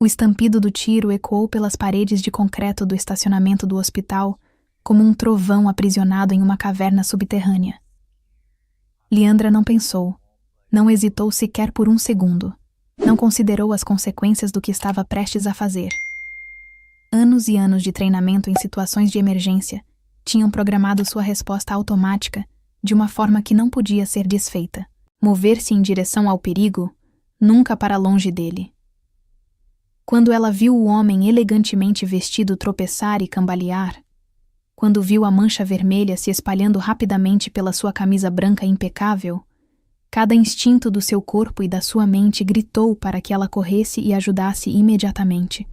O estampido do tiro ecoou pelas paredes de concreto do estacionamento do hospital como um trovão aprisionado em uma caverna subterrânea. Liandra não pensou, não hesitou sequer por um segundo, não considerou as consequências do que estava prestes a fazer. Anos e anos de treinamento em situações de emergência tinham programado sua resposta automática de uma forma que não podia ser desfeita. Mover-se em direção ao perigo, nunca para longe dele. Quando ela viu o homem elegantemente vestido tropeçar e cambalear, quando viu a mancha vermelha se espalhando rapidamente pela sua camisa branca impecável, cada instinto do seu corpo e da sua mente gritou para que ela corresse e ajudasse imediatamente.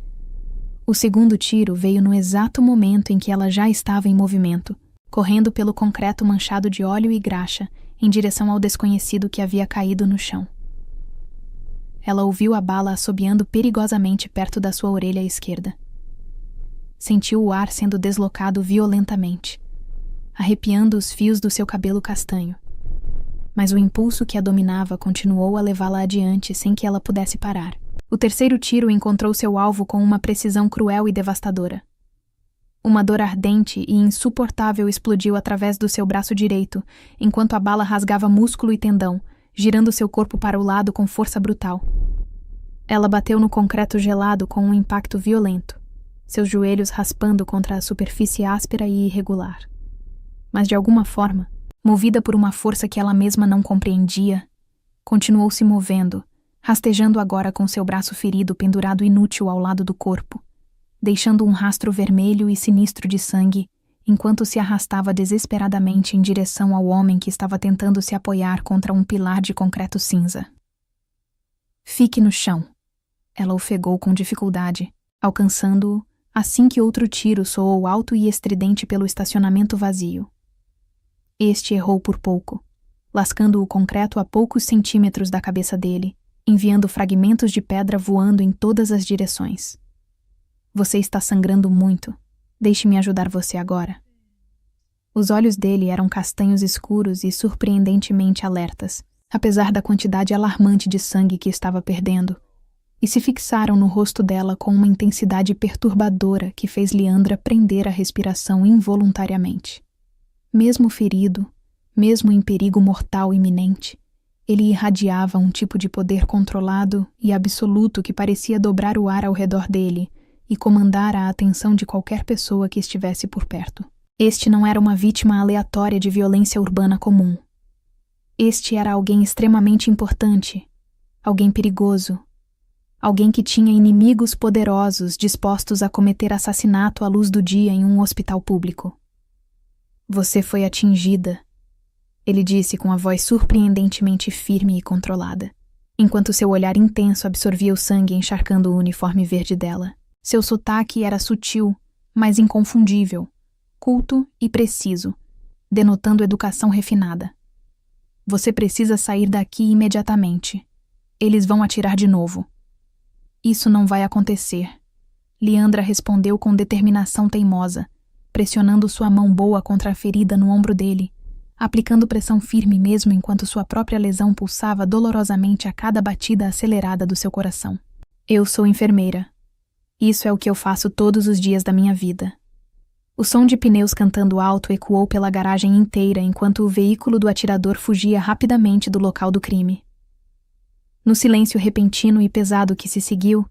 O segundo tiro veio no exato momento em que ela já estava em movimento, correndo pelo concreto manchado de óleo e graxa, em direção ao desconhecido que havia caído no chão. Ela ouviu a bala assobiando perigosamente perto da sua orelha esquerda. Sentiu o ar sendo deslocado violentamente, arrepiando os fios do seu cabelo castanho. Mas o impulso que a dominava continuou a levá-la adiante sem que ela pudesse parar. O terceiro tiro encontrou seu alvo com uma precisão cruel e devastadora. Uma dor ardente e insuportável explodiu através do seu braço direito, enquanto a bala rasgava músculo e tendão, girando seu corpo para o lado com força brutal. Ela bateu no concreto gelado com um impacto violento, seus joelhos raspando contra a superfície áspera e irregular. Mas de alguma forma, movida por uma força que ela mesma não compreendia, continuou se movendo, rastejando agora com seu braço ferido pendurado inútil ao lado do corpo, deixando um rastro vermelho e sinistro de sangue, enquanto se arrastava desesperadamente em direção ao homem que estava tentando se apoiar contra um pilar de concreto cinza. Fique no chão. Ela ofegou com dificuldade, alcançando-o assim que outro tiro soou alto e estridente pelo estacionamento vazio. Este errou por pouco, lascando o concreto a poucos centímetros da cabeça dele, enviando fragmentos de pedra voando em todas as direções. Você está sangrando muito. Deixe-me ajudar você agora. Os olhos dele eram castanhos escuros e surpreendentemente alertas, apesar da quantidade alarmante de sangue que estava perdendo, e se fixaram no rosto dela com uma intensidade perturbadora que fez Liandra prender a respiração involuntariamente. Mesmo ferido, mesmo em perigo mortal iminente, ele irradiava um tipo de poder controlado e absoluto que parecia dobrar o ar ao redor dele e comandar a atenção de qualquer pessoa que estivesse por perto. Este não era uma vítima aleatória de violência urbana comum. Este era alguém extremamente importante, alguém perigoso, alguém que tinha inimigos poderosos dispostos a cometer assassinato à luz do dia em um hospital público. Você foi atingida, ele disse com a voz surpreendentemente firme e controlada, enquanto seu olhar intenso absorvia o sangue encharcando o uniforme verde dela. Seu sotaque era sutil, mas inconfundível, culto e preciso, denotando educação refinada. Você precisa sair daqui imediatamente. Eles vão atirar de novo. Isso não vai acontecer. Liandra respondeu com determinação teimosa, pressionando sua mão boa contra a ferida no ombro dele, aplicando pressão firme mesmo enquanto sua própria lesão pulsava dolorosamente a cada batida acelerada do seu coração. Eu sou enfermeira. Isso é o que eu faço todos os dias da minha vida. O som de pneus cantando alto ecoou pela garagem inteira enquanto o veículo do atirador fugia rapidamente do local do crime. No silêncio repentino e pesado que se seguiu,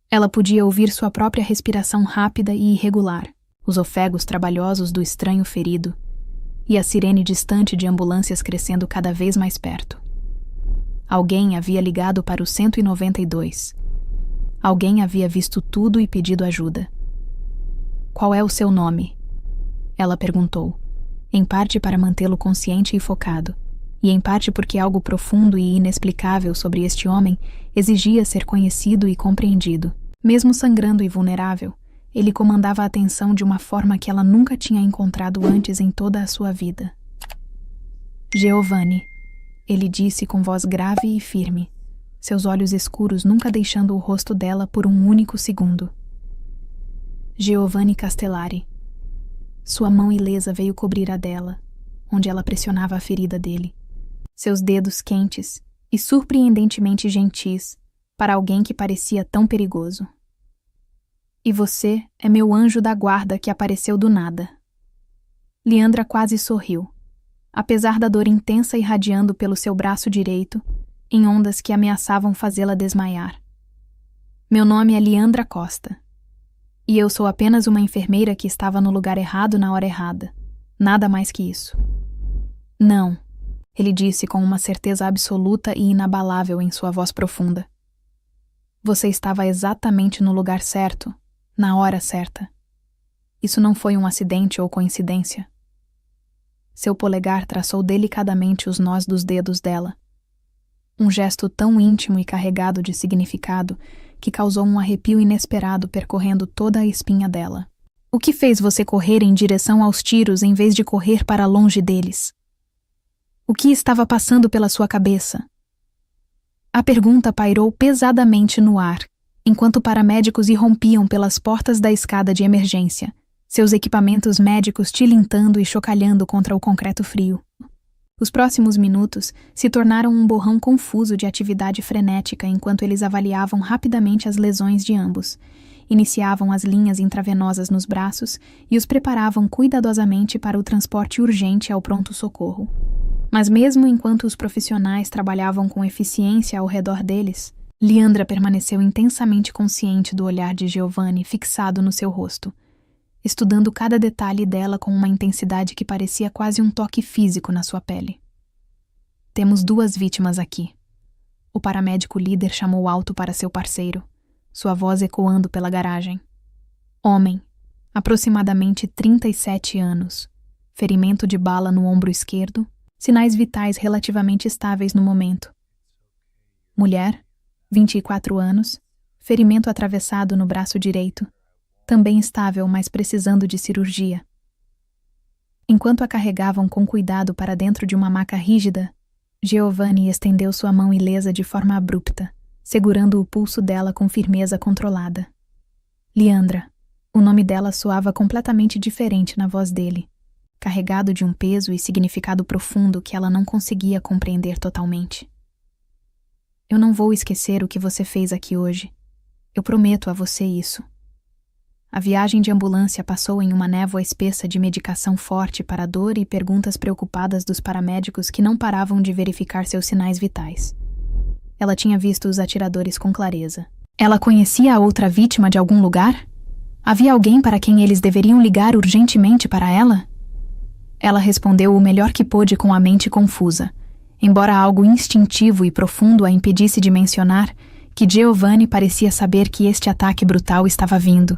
ela podia ouvir sua própria respiração rápida e irregular, os ofegos trabalhosos do estranho ferido, e a sirene distante de ambulâncias crescendo cada vez mais perto. Alguém havia ligado para o 192. Alguém havia visto tudo e pedido ajuda. Qual é o seu nome? Ela perguntou, em parte para mantê-lo consciente e focado, e em parte porque algo profundo e inexplicável sobre este homem exigia ser conhecido e compreendido. Mesmo sangrando e vulnerável, ele comandava a atenção de uma forma que ela nunca tinha encontrado antes em toda a sua vida. Giovanni, ele disse com voz grave e firme, seus olhos escuros nunca deixando o rosto dela por um único segundo. Giovanni Castellari. Sua mão ilesa veio cobrir a dela, onde ela pressionava a ferida dele. Seus dedos quentes e surpreendentemente gentis para alguém que parecia tão perigoso. E você é meu anjo da guarda que apareceu do nada. Leandra quase sorriu, apesar da dor intensa irradiando pelo seu braço direito, em ondas que ameaçavam fazê-la desmaiar. Meu nome é Leandra Costa. E eu sou apenas uma enfermeira que estava no lugar errado na hora errada. Nada mais que isso. Não, ele disse com uma certeza absoluta e inabalável em sua voz profunda. Você estava exatamente no lugar certo, na hora certa. Isso não foi um acidente ou coincidência. Seu polegar traçou delicadamente os nós dos dedos dela. Um gesto tão íntimo e carregado de significado que causou um arrepio inesperado percorrendo toda a espinha dela. O que fez você correr em direção aos tiros em vez de correr para longe deles? O que estava passando pela sua cabeça? A pergunta pairou pesadamente no ar, enquanto paramédicos irrompiam pelas portas da escada de emergência, seus equipamentos médicos tilintando e chocalhando contra o concreto frio. Os próximos minutos se tornaram um borrão confuso de atividade frenética enquanto eles avaliavam rapidamente as lesões de ambos, iniciavam as linhas intravenosas nos braços e os preparavam cuidadosamente para o transporte urgente ao pronto-socorro. Mas mesmo enquanto os profissionais trabalhavam com eficiência ao redor deles, Leandra permaneceu intensamente consciente do olhar de Giovanni fixado no seu rosto, estudando cada detalhe dela com uma intensidade que parecia quase um toque físico na sua pele. Temos 2 vítimas aqui. O paramédico líder chamou alto para seu parceiro, sua voz ecoando pela garagem. Homem, aproximadamente 37 anos, ferimento de bala no ombro esquerdo, sinais vitais relativamente estáveis no momento. Mulher, 24 anos, ferimento atravessado no braço direito, também estável, mas precisando de cirurgia. Enquanto a carregavam com cuidado para dentro de uma maca rígida, Giovanni estendeu sua mão ilesa de forma abrupta, segurando o pulso dela com firmeza controlada. Leandra. O nome dela soava completamente diferente na voz dele, carregado de um peso e significado profundo que ela não conseguia compreender totalmente. Eu não vou esquecer o que você fez aqui hoje. Eu prometo a você isso. A viagem de ambulância passou em uma névoa espessa de medicação forte para a dor e perguntas preocupadas dos paramédicos que não paravam de verificar seus sinais vitais. Ela tinha visto os atiradores com clareza. Ela conhecia a outra vítima de algum lugar? Havia alguém para quem eles deveriam ligar urgentemente para ela? Ela respondeu o melhor que pôde com a mente confusa, embora algo instintivo e profundo a impedisse de mencionar que Giovanni parecia saber que este ataque brutal estava vindo.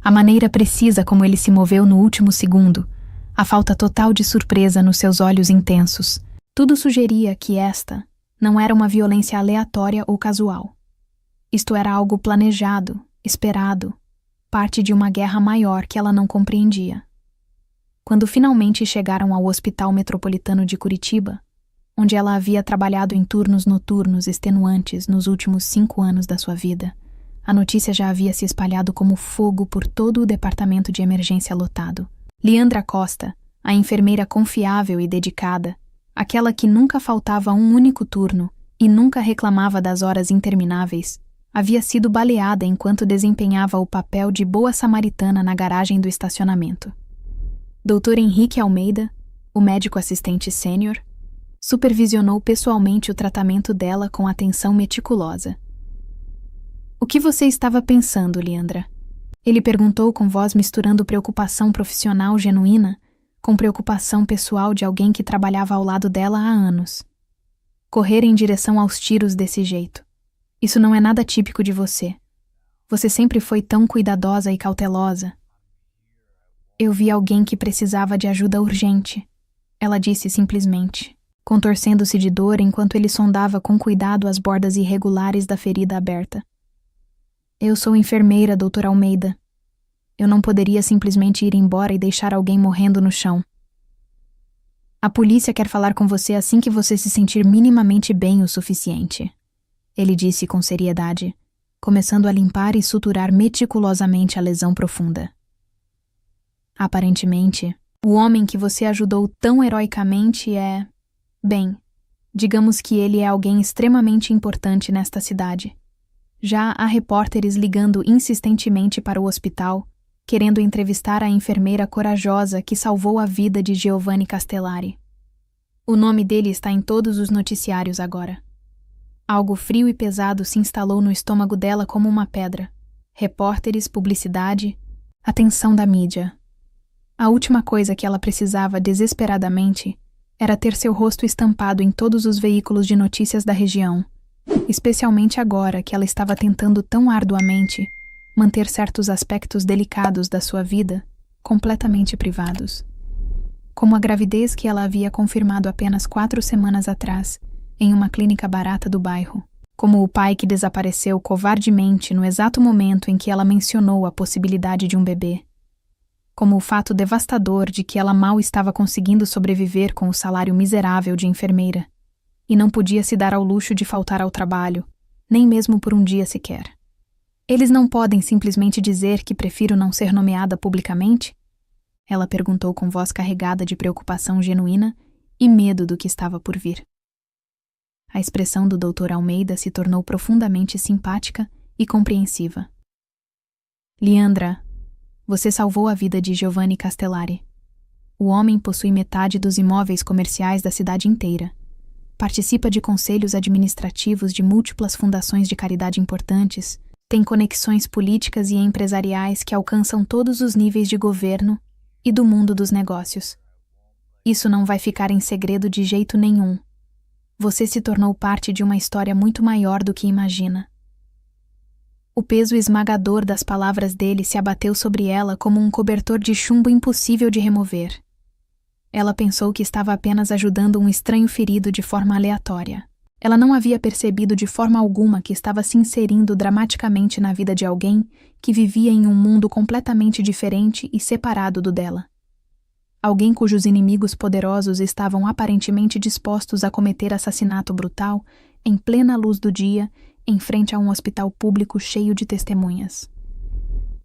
A maneira precisa como ele se moveu no último segundo, a falta total de surpresa nos seus olhos intensos, tudo sugeria que esta não era uma violência aleatória ou casual. Isto era algo planejado, esperado, parte de uma guerra maior que ela não compreendia. Quando finalmente chegaram ao Hospital Metropolitano de Curitiba, onde ela havia trabalhado em turnos noturnos extenuantes nos últimos 5 anos da sua vida, a notícia já havia se espalhado como fogo por todo o departamento de emergência lotado. Leandra Costa, a enfermeira confiável e dedicada, aquela que nunca faltava um único turno e nunca reclamava das horas intermináveis, havia sido baleada enquanto desempenhava o papel de boa samaritana na garagem do estacionamento. Dr. Henrique Almeida, o médico assistente sênior, supervisionou pessoalmente o tratamento dela com atenção meticulosa. O que você estava pensando, Leandra? Ele perguntou com voz misturando preocupação profissional genuína com preocupação pessoal de alguém que trabalhava ao lado dela há anos. Correr em direção aos tiros desse jeito. Isso não é nada típico de você. Você sempre foi tão cuidadosa e cautelosa. Eu vi alguém que precisava de ajuda urgente, ela disse simplesmente, contorcendo-se de dor enquanto ele sondava com cuidado as bordas irregulares da ferida aberta. Eu sou enfermeira, Dr. Almeida. Eu não poderia simplesmente ir embora e deixar alguém morrendo no chão. A polícia quer falar com você assim que você se sentir minimamente bem o suficiente, ele disse com seriedade, começando a limpar e suturar meticulosamente a lesão profunda. Aparentemente, o homem que você ajudou tão heroicamente é... Bem, digamos que ele é alguém extremamente importante nesta cidade. Já há repórteres ligando insistentemente para o hospital, querendo entrevistar a enfermeira corajosa que salvou a vida de Giovanni Castellari. O nome dele está em todos os noticiários agora. Algo frio e pesado se instalou no estômago dela como uma pedra. Repórteres, publicidade, atenção da mídia. A última coisa que ela precisava desesperadamente era ter seu rosto estampado em todos os veículos de notícias da região, especialmente agora que ela estava tentando tão arduamente manter certos aspectos delicados da sua vida completamente privados. Como a gravidez que ela havia confirmado apenas 4 semanas atrás, em uma clínica barata do bairro. Como o pai que desapareceu covardemente no exato momento em que ela mencionou a possibilidade de um bebê. Como o fato devastador de que ela mal estava conseguindo sobreviver com o salário miserável de enfermeira, e não podia se dar ao luxo de faltar ao trabalho, nem mesmo por um dia sequer. Eles não podem simplesmente dizer que prefiro não ser nomeada publicamente? Ela perguntou com voz carregada de preocupação genuína e medo do que estava por vir. A expressão do Dr. Almeida se tornou profundamente simpática e compreensiva. Leandra, você salvou a vida de Giovanni Castellari. O homem possui metade dos imóveis comerciais da cidade inteira. Participa de conselhos administrativos de múltiplas fundações de caridade importantes, tem conexões políticas e empresariais que alcançam todos os níveis de governo e do mundo dos negócios. Isso não vai ficar em segredo de jeito nenhum. Você se tornou parte de uma história muito maior do que imagina. O peso esmagador das palavras dele se abateu sobre ela como um cobertor de chumbo impossível de remover. Ela pensou que estava apenas ajudando um estranho ferido de forma aleatória. Ela não havia percebido de forma alguma que estava se inserindo dramaticamente na vida de alguém que vivia em um mundo completamente diferente e separado do dela. Alguém cujos inimigos poderosos estavam aparentemente dispostos a cometer assassinato brutal em plena luz do dia, em frente a um hospital público cheio de testemunhas.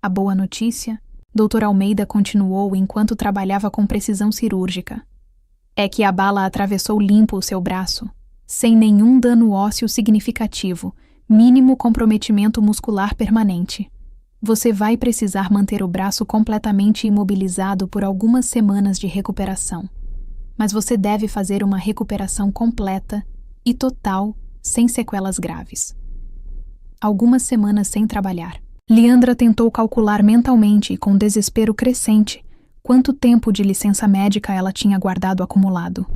A boa notícia, Dr. Almeida continuou enquanto trabalhava com precisão cirúrgica, é que a bala atravessou limpo o seu braço, sem nenhum dano ósseo significativo, mínimo comprometimento muscular permanente. Você vai precisar manter o braço completamente imobilizado por algumas semanas de recuperação, mas você deve fazer uma recuperação completa e total, sem sequelas graves. Algumas semanas sem trabalhar. Leandra tentou calcular mentalmente e com desespero crescente quanto tempo de licença médica ela tinha guardado acumulado.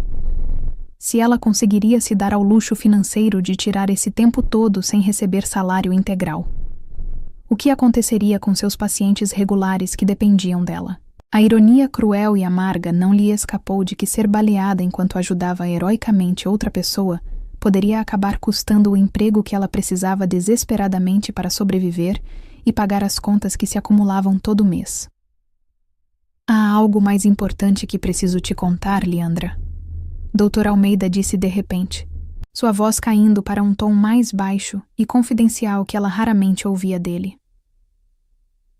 Se ela conseguiria se dar ao luxo financeiro de tirar esse tempo todo sem receber salário integral. O que aconteceria com seus pacientes regulares que dependiam dela? A ironia cruel e amarga não lhe escapou de que ser baleada enquanto ajudava heroicamente outra pessoa poderia acabar custando o emprego que ela precisava desesperadamente para sobreviver e pagar as contas que se acumulavam todo mês. Há algo mais importante que preciso te contar, Leandra. Dr. Almeida disse de repente, sua voz caindo para um tom mais baixo e confidencial que ela raramente ouvia dele.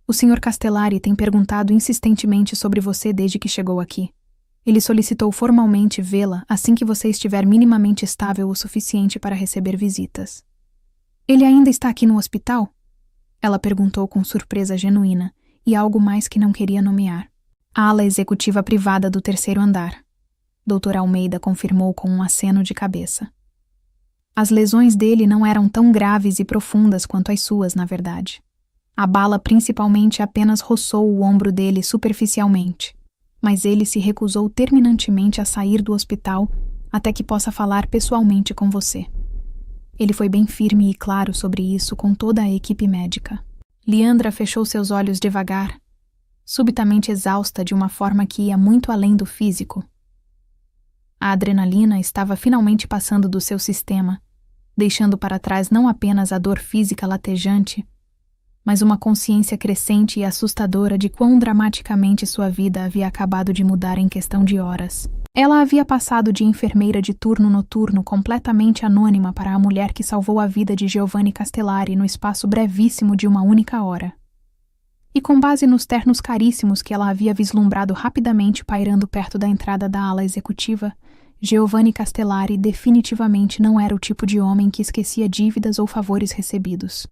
O Sr. Castellari tem perguntado insistentemente sobre você desde que chegou aqui. Ele solicitou formalmente vê-la assim que você estiver minimamente estável o suficiente para receber visitas. Ele ainda está aqui no hospital? Ela perguntou com surpresa genuína e algo mais que não queria nomear. A ala executiva privada do 3º andar. Dr. Almeida confirmou com um aceno de cabeça. As lesões dele não eram tão graves e profundas quanto as suas, na verdade. A bala principalmente apenas roçou o ombro dele superficialmente, mas ele se recusou terminantemente a sair do hospital até que possa falar pessoalmente com você. Ele foi bem firme e claro sobre isso com toda a equipe médica. Leandra fechou seus olhos devagar, subitamente exausta de uma forma que ia muito além do físico. A adrenalina estava finalmente passando do seu sistema, deixando para trás não apenas a dor física latejante, mas uma consciência crescente e assustadora de quão dramaticamente sua vida havia acabado de mudar em questão de horas. Ela havia passado de enfermeira de turno noturno completamente anônima para a mulher que salvou a vida de Giovanni Castellari no espaço brevíssimo de uma única hora. E com base nos ternos caríssimos que ela havia vislumbrado rapidamente pairando perto da entrada da ala executiva, Giovanni Castellari definitivamente não era o tipo de homem que esquecia dívidas ou favores recebidos.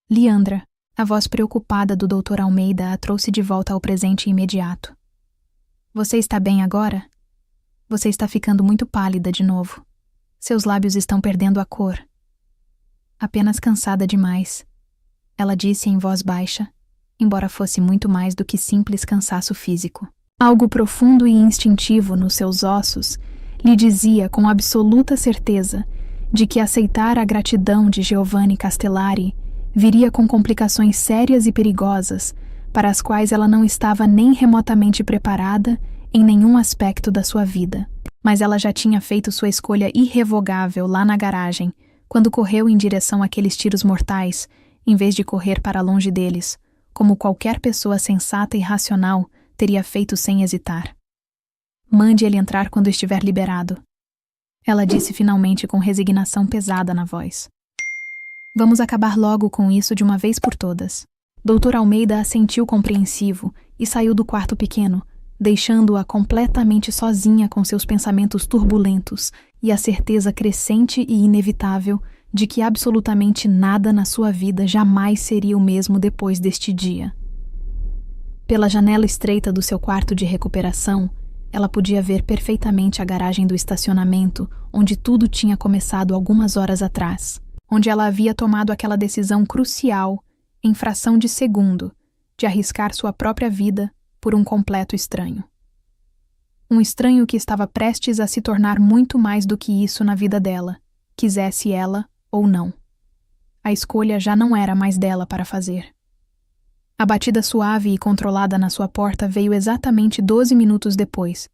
Liandra, a voz preocupada do Dr. Almeida a trouxe de volta ao presente imediato. Você está bem agora? Você está ficando muito pálida de novo. Seus lábios estão perdendo a cor. Apenas cansada demais, ela disse em voz baixa, embora fosse muito mais do que simples cansaço físico. Algo profundo e instintivo nos seus ossos lhe dizia com absoluta certeza de que aceitar a gratidão de Giovanni Castellari viria com complicações sérias e perigosas para as quais ela não estava nem remotamente preparada em nenhum aspecto da sua vida. Mas ela já tinha feito sua escolha irrevogável lá na garagem, quando correu em direção àqueles tiros mortais, em vez de correr para longe deles, como qualquer pessoa sensata e racional teria feito sem hesitar. Mande ele entrar quando estiver liberado, ela disse finalmente com resignação pesada na voz. Vamos acabar logo com isso de uma vez por todas. Dr. Almeida assentiu compreensivo e saiu do quarto pequeno, deixando-a completamente sozinha com seus pensamentos turbulentos e a certeza crescente e inevitável de que absolutamente nada na sua vida jamais seria o mesmo depois deste dia. Pela janela estreita do seu quarto de recuperação, ela podia ver perfeitamente a garagem do estacionamento onde tudo tinha começado algumas horas atrás, onde ela havia tomado aquela decisão crucial, em fração de segundo, de arriscar sua própria vida por um completo estranho. Um estranho que estava prestes a se tornar muito mais do que isso na vida dela, quisesse ela ou não. A escolha já não era mais dela para fazer. A batida suave e controlada na sua porta veio exatamente 12 minutos depois,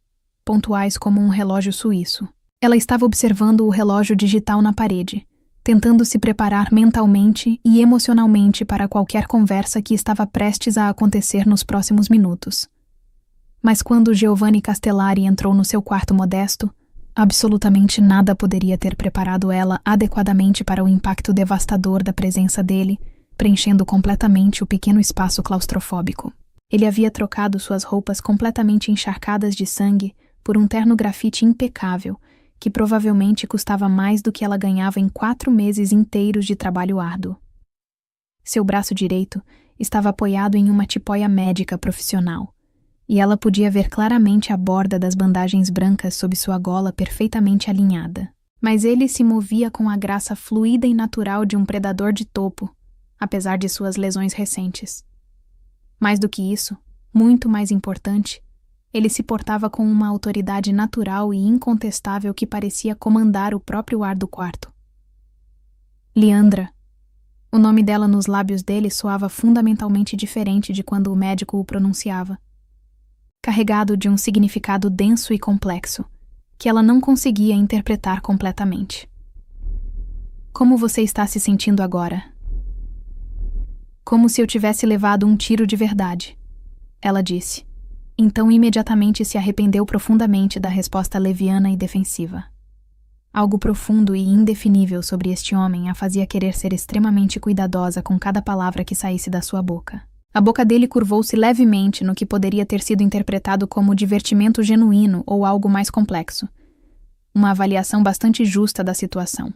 pontuais como um relógio suíço. Ela estava observando o relógio digital na parede, tentando se preparar mentalmente e emocionalmente para qualquer conversa que estava prestes a acontecer nos próximos minutos. Mas quando Giovanni Castellari entrou no seu quarto modesto, absolutamente nada poderia ter preparado ela adequadamente para o impacto devastador da presença dele, preenchendo completamente o pequeno espaço claustrofóbico. Ele havia trocado suas roupas completamente encharcadas de sangue por um terno grafite impecável, que provavelmente custava mais do que ela ganhava em 4 meses inteiros de trabalho árduo. Seu braço direito estava apoiado em uma tipóia médica profissional, e ela podia ver claramente a borda das bandagens brancas sob sua gola perfeitamente alinhada. Mas ele se movia com a graça fluida e natural de um predador de topo, apesar de suas lesões recentes. Mais do que isso, muito mais importante, ele se portava com uma autoridade natural e incontestável que parecia comandar o próprio ar do quarto. Liandra. O nome dela nos lábios dele soava fundamentalmente diferente de quando o médico o pronunciava, carregado de um significado denso e complexo, que ela não conseguia interpretar completamente. Como você está se sentindo agora? Como se eu tivesse levado um tiro de verdade, ela disse. Então imediatamente se arrependeu profundamente da resposta leviana e defensiva. Algo profundo e indefinível sobre este homem a fazia querer ser extremamente cuidadosa com cada palavra que saísse da sua boca. A boca dele curvou-se levemente no que poderia ter sido interpretado como divertimento genuíno ou algo mais complexo. Uma avaliação bastante justa da situação.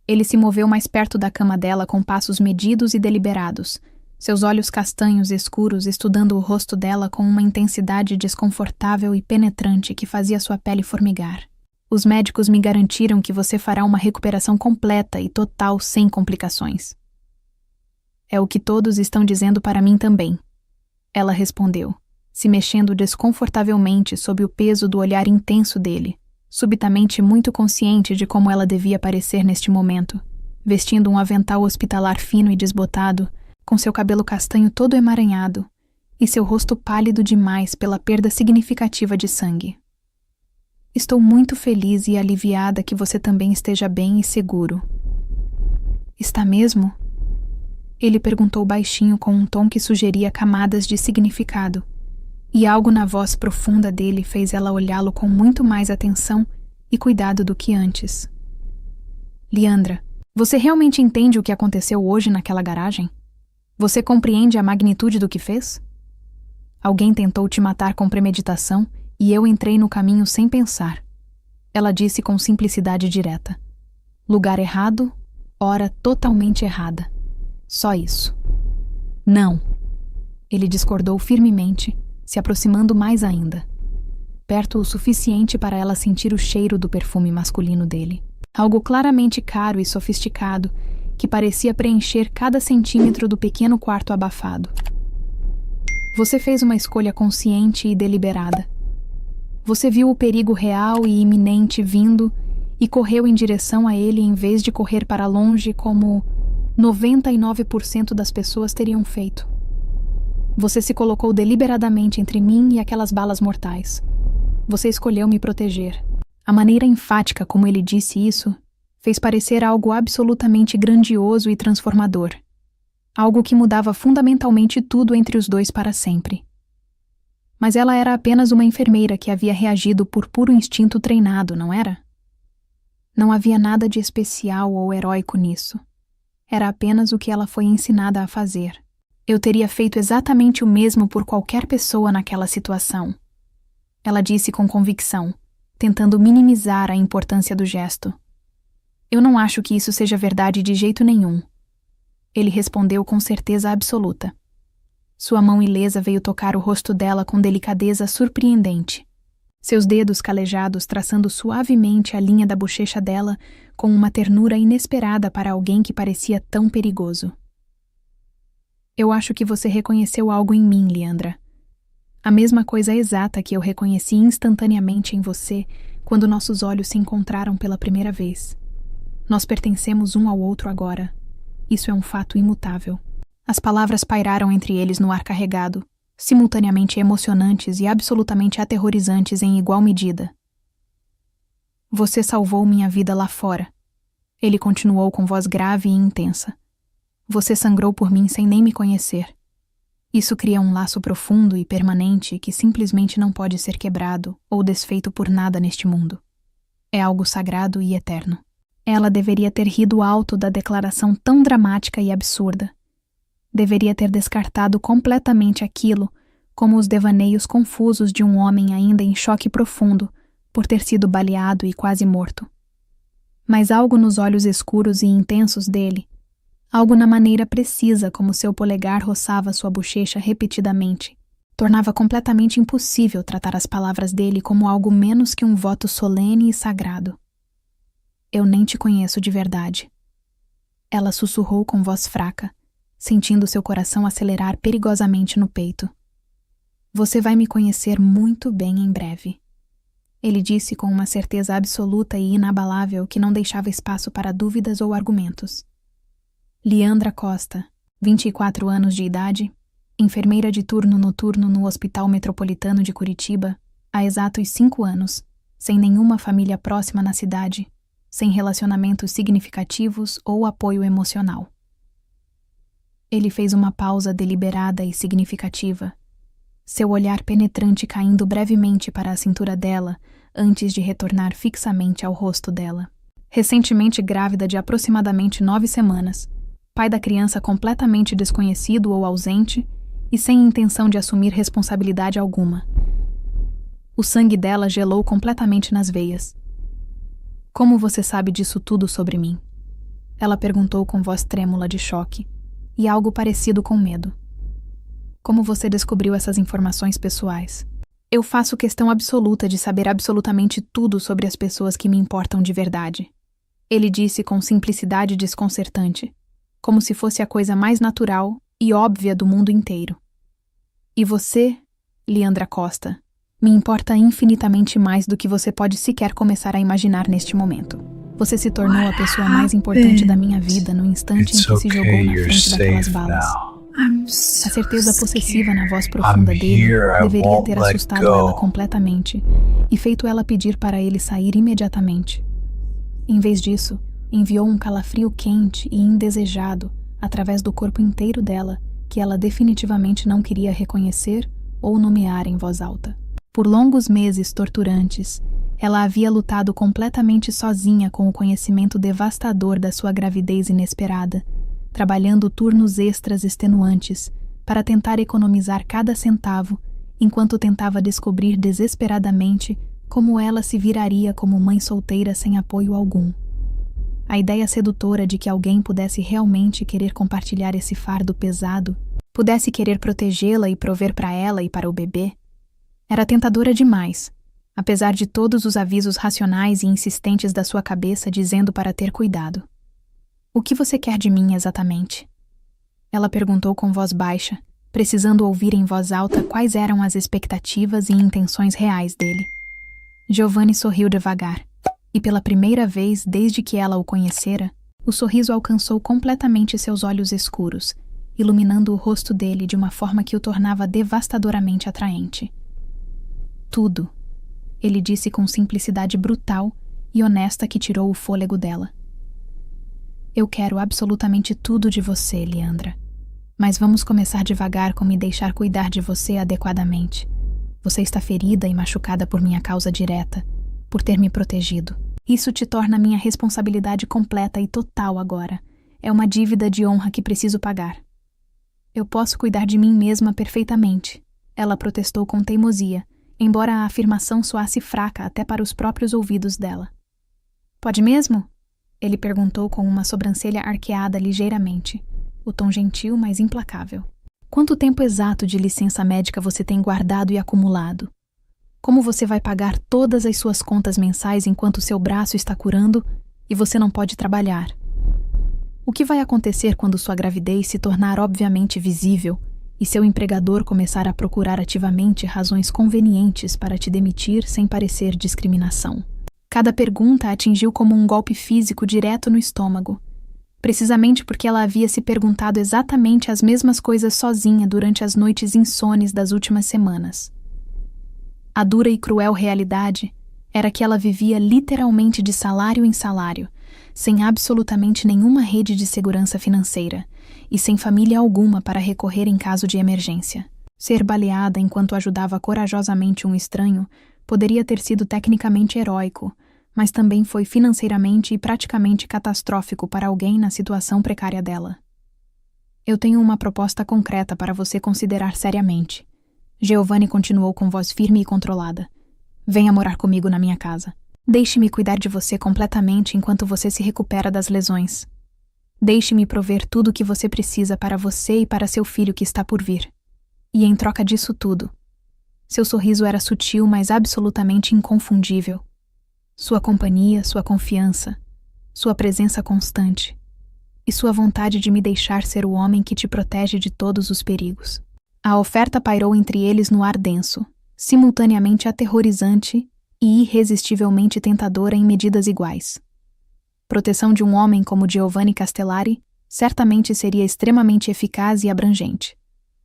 Ele se moveu mais perto da cama dela com passos medidos e deliberados, seus olhos castanhos escuros estudando o rosto dela com uma intensidade desconfortável e penetrante que fazia sua pele formigar. Os médicos me garantiram que você fará uma recuperação completa e total sem complicações. É o que todos estão dizendo para mim também, ela respondeu, se mexendo desconfortavelmente sob o peso do olhar intenso dele, subitamente muito consciente de como ela devia parecer neste momento, vestindo um avental hospitalar fino e desbotado, com seu cabelo castanho todo emaranhado e seu rosto pálido demais pela perda significativa de sangue. Estou muito feliz e aliviada que você também esteja bem e seguro. Está mesmo? Ele perguntou baixinho com um tom que sugeria camadas de significado, e algo na voz profunda dele fez ela olhá-lo com muito mais atenção e cuidado do que antes. Liandra, você realmente entende o que aconteceu hoje naquela garagem? Você compreende a magnitude do que fez? Alguém tentou te matar com premeditação e eu entrei no caminho sem pensar. Ela disse com simplicidade direta. Lugar errado, hora totalmente errada. Só isso. Não. Ele discordou firmemente, se aproximando mais ainda. Perto o suficiente para ela sentir o cheiro do perfume masculino dele. Algo claramente caro e sofisticado, que parecia preencher cada centímetro do pequeno quarto abafado. Você fez uma escolha consciente e deliberada. Você viu o perigo real e iminente vindo e correu em direção a ele em vez de correr para longe como 99% das pessoas teriam feito. Você se colocou deliberadamente entre mim e aquelas balas mortais. Você escolheu me proteger. A maneira enfática como ele disse isso fez parecer algo absolutamente grandioso e transformador. Algo que mudava fundamentalmente tudo entre os dois para sempre. Mas ela era apenas uma enfermeira que havia reagido por puro instinto treinado, não era? Não havia nada de especial ou heróico nisso. Era apenas o que ela foi ensinada a fazer. Eu teria feito exatamente o mesmo por qualquer pessoa naquela situação. Ela disse com convicção, tentando minimizar a importância do gesto. Eu não acho que isso seja verdade de jeito nenhum. Ele respondeu com certeza absoluta. Sua mão ilesa veio tocar o rosto dela com delicadeza surpreendente. Seus dedos calejados traçando suavemente a linha da bochecha dela com uma ternura inesperada para alguém que parecia tão perigoso. Eu acho que você reconheceu algo em mim, Leandra. A mesma coisa exata que eu reconheci instantaneamente em você quando nossos olhos se encontraram pela primeira vez. Nós pertencemos um ao outro agora. Isso é um fato imutável. As palavras pairaram entre eles no ar carregado, simultaneamente emocionantes e absolutamente aterrorizantes em igual medida. Você salvou minha vida lá fora. Ele continuou com voz grave e intensa. Você sangrou por mim sem nem me conhecer. Isso cria um laço profundo e permanente que simplesmente não pode ser quebrado ou desfeito por nada neste mundo. É algo sagrado e eterno. Ela deveria ter rido alto da declaração tão dramática e absurda. Deveria ter descartado completamente aquilo como os devaneios confusos de um homem ainda em choque profundo por ter sido baleado e quase morto. Mas algo nos olhos escuros e intensos dele, algo na maneira precisa como seu polegar roçava sua bochecha repetidamente, tornava completamente impossível tratar as palavras dele como algo menos que um voto solene e sagrado. Eu nem te conheço de verdade. Ela sussurrou com voz fraca, sentindo seu coração acelerar perigosamente no peito. Você vai me conhecer muito bem em breve. Ele disse com uma certeza absoluta e inabalável que não deixava espaço para dúvidas ou argumentos. Leandra Costa, 24 anos de idade, enfermeira de turno noturno no Hospital Metropolitano de Curitiba, há exatos 5 anos, sem nenhuma família próxima na cidade, sem relacionamentos significativos ou apoio emocional. Ele fez uma pausa deliberada e significativa, seu olhar penetrante caindo brevemente para a cintura dela antes de retornar fixamente ao rosto dela. Recentemente grávida de aproximadamente 9 semanas, pai da criança completamente desconhecido ou ausente e sem intenção de assumir responsabilidade alguma. O sangue dela gelou completamente nas veias. Como você sabe disso tudo sobre mim? Ela perguntou com voz trêmula de choque e algo parecido com medo. Como você descobriu essas informações pessoais? Eu faço questão absoluta de saber absolutamente tudo sobre as pessoas que me importam de verdade. Ele disse com simplicidade desconcertante, como se fosse a coisa mais natural e óbvia do mundo inteiro. E você, Leandra Costa, me importa infinitamente mais do que você pode sequer começar a imaginar neste momento. Você se tornou a pessoa mais importante da minha vida no instante em que se jogou na frente daquelas balas. A certeza possessiva na voz profunda dele deveria ter assustado ela completamente e feito ela pedir para ele sair imediatamente. Em vez disso, enviou um calafrio quente e indesejado através do corpo inteiro dela que ela definitivamente não queria reconhecer ou nomear em voz alta. Por longos meses torturantes, ela havia lutado completamente sozinha com o conhecimento devastador da sua gravidez inesperada, trabalhando turnos extras extenuantes para tentar economizar cada centavo, enquanto tentava descobrir desesperadamente como ela se viraria como mãe solteira sem apoio algum. A ideia sedutora de que alguém pudesse realmente querer compartilhar esse fardo pesado, pudesse querer protegê-la e prover para ela e para o bebê, era tentadora demais, apesar de todos os avisos racionais e insistentes da sua cabeça dizendo para ter cuidado. "O que você quer de mim exatamente?" Ela perguntou com voz baixa, precisando ouvir em voz alta quais eram as expectativas e intenções reais dele. Giovanni sorriu devagar, e pela primeira vez desde que ela o conhecera, o sorriso alcançou completamente seus olhos escuros, iluminando o rosto dele de uma forma que o tornava devastadoramente atraente. "Tudo", ele disse com simplicidade brutal e honesta que tirou o fôlego dela. "Eu quero absolutamente tudo de você, Leandra. Mas vamos começar devagar com me deixar cuidar de você adequadamente. Você está ferida e machucada por minha causa direta, por ter me protegido. Isso te torna minha responsabilidade completa e total agora. É uma dívida de honra que preciso pagar." "Eu posso cuidar de mim mesma perfeitamente", ela protestou com teimosia, embora a afirmação soasse fraca até para os próprios ouvidos dela. "Pode mesmo?" ele perguntou com uma sobrancelha arqueada ligeiramente, o tom gentil, mas implacável. "Quanto tempo exato de licença médica você tem guardado e acumulado? Como você vai pagar todas as suas contas mensais enquanto seu braço está curando e você não pode trabalhar? O que vai acontecer quando sua gravidez se tornar obviamente visível e seu empregador começar a procurar ativamente razões convenientes para te demitir sem parecer discriminação?" Cada pergunta a atingiu como um golpe físico direto no estômago, precisamente porque ela havia se perguntado exatamente as mesmas coisas sozinha durante as noites insones das últimas semanas. A dura e cruel realidade era que ela vivia literalmente de salário em salário, sem absolutamente nenhuma rede de segurança financeira e sem família alguma para recorrer em caso de emergência. Ser baleada enquanto ajudava corajosamente um estranho poderia ter sido tecnicamente heróico, mas também foi financeiramente e praticamente catastrófico para alguém na situação precária dela. "Eu tenho uma proposta concreta para você considerar seriamente", Giovanni continuou com voz firme e controlada. "Venha morar comigo na minha casa. Deixe-me cuidar de você completamente enquanto você se recupera das lesões. Deixe-me prover tudo o que você precisa para você e para seu filho que está por vir. E em troca disso tudo..." Seu sorriso era sutil, mas absolutamente inconfundível. Sua companhia, sua confiança, sua presença constante e sua vontade de me deixar ser o homem que te protege de todos os perigos. A oferta pairou entre eles no ar denso, simultaneamente aterrorizante e irresistivelmente tentadora em medidas iguais. Proteção de um homem como Giovanni Castellari certamente seria extremamente eficaz e abrangente,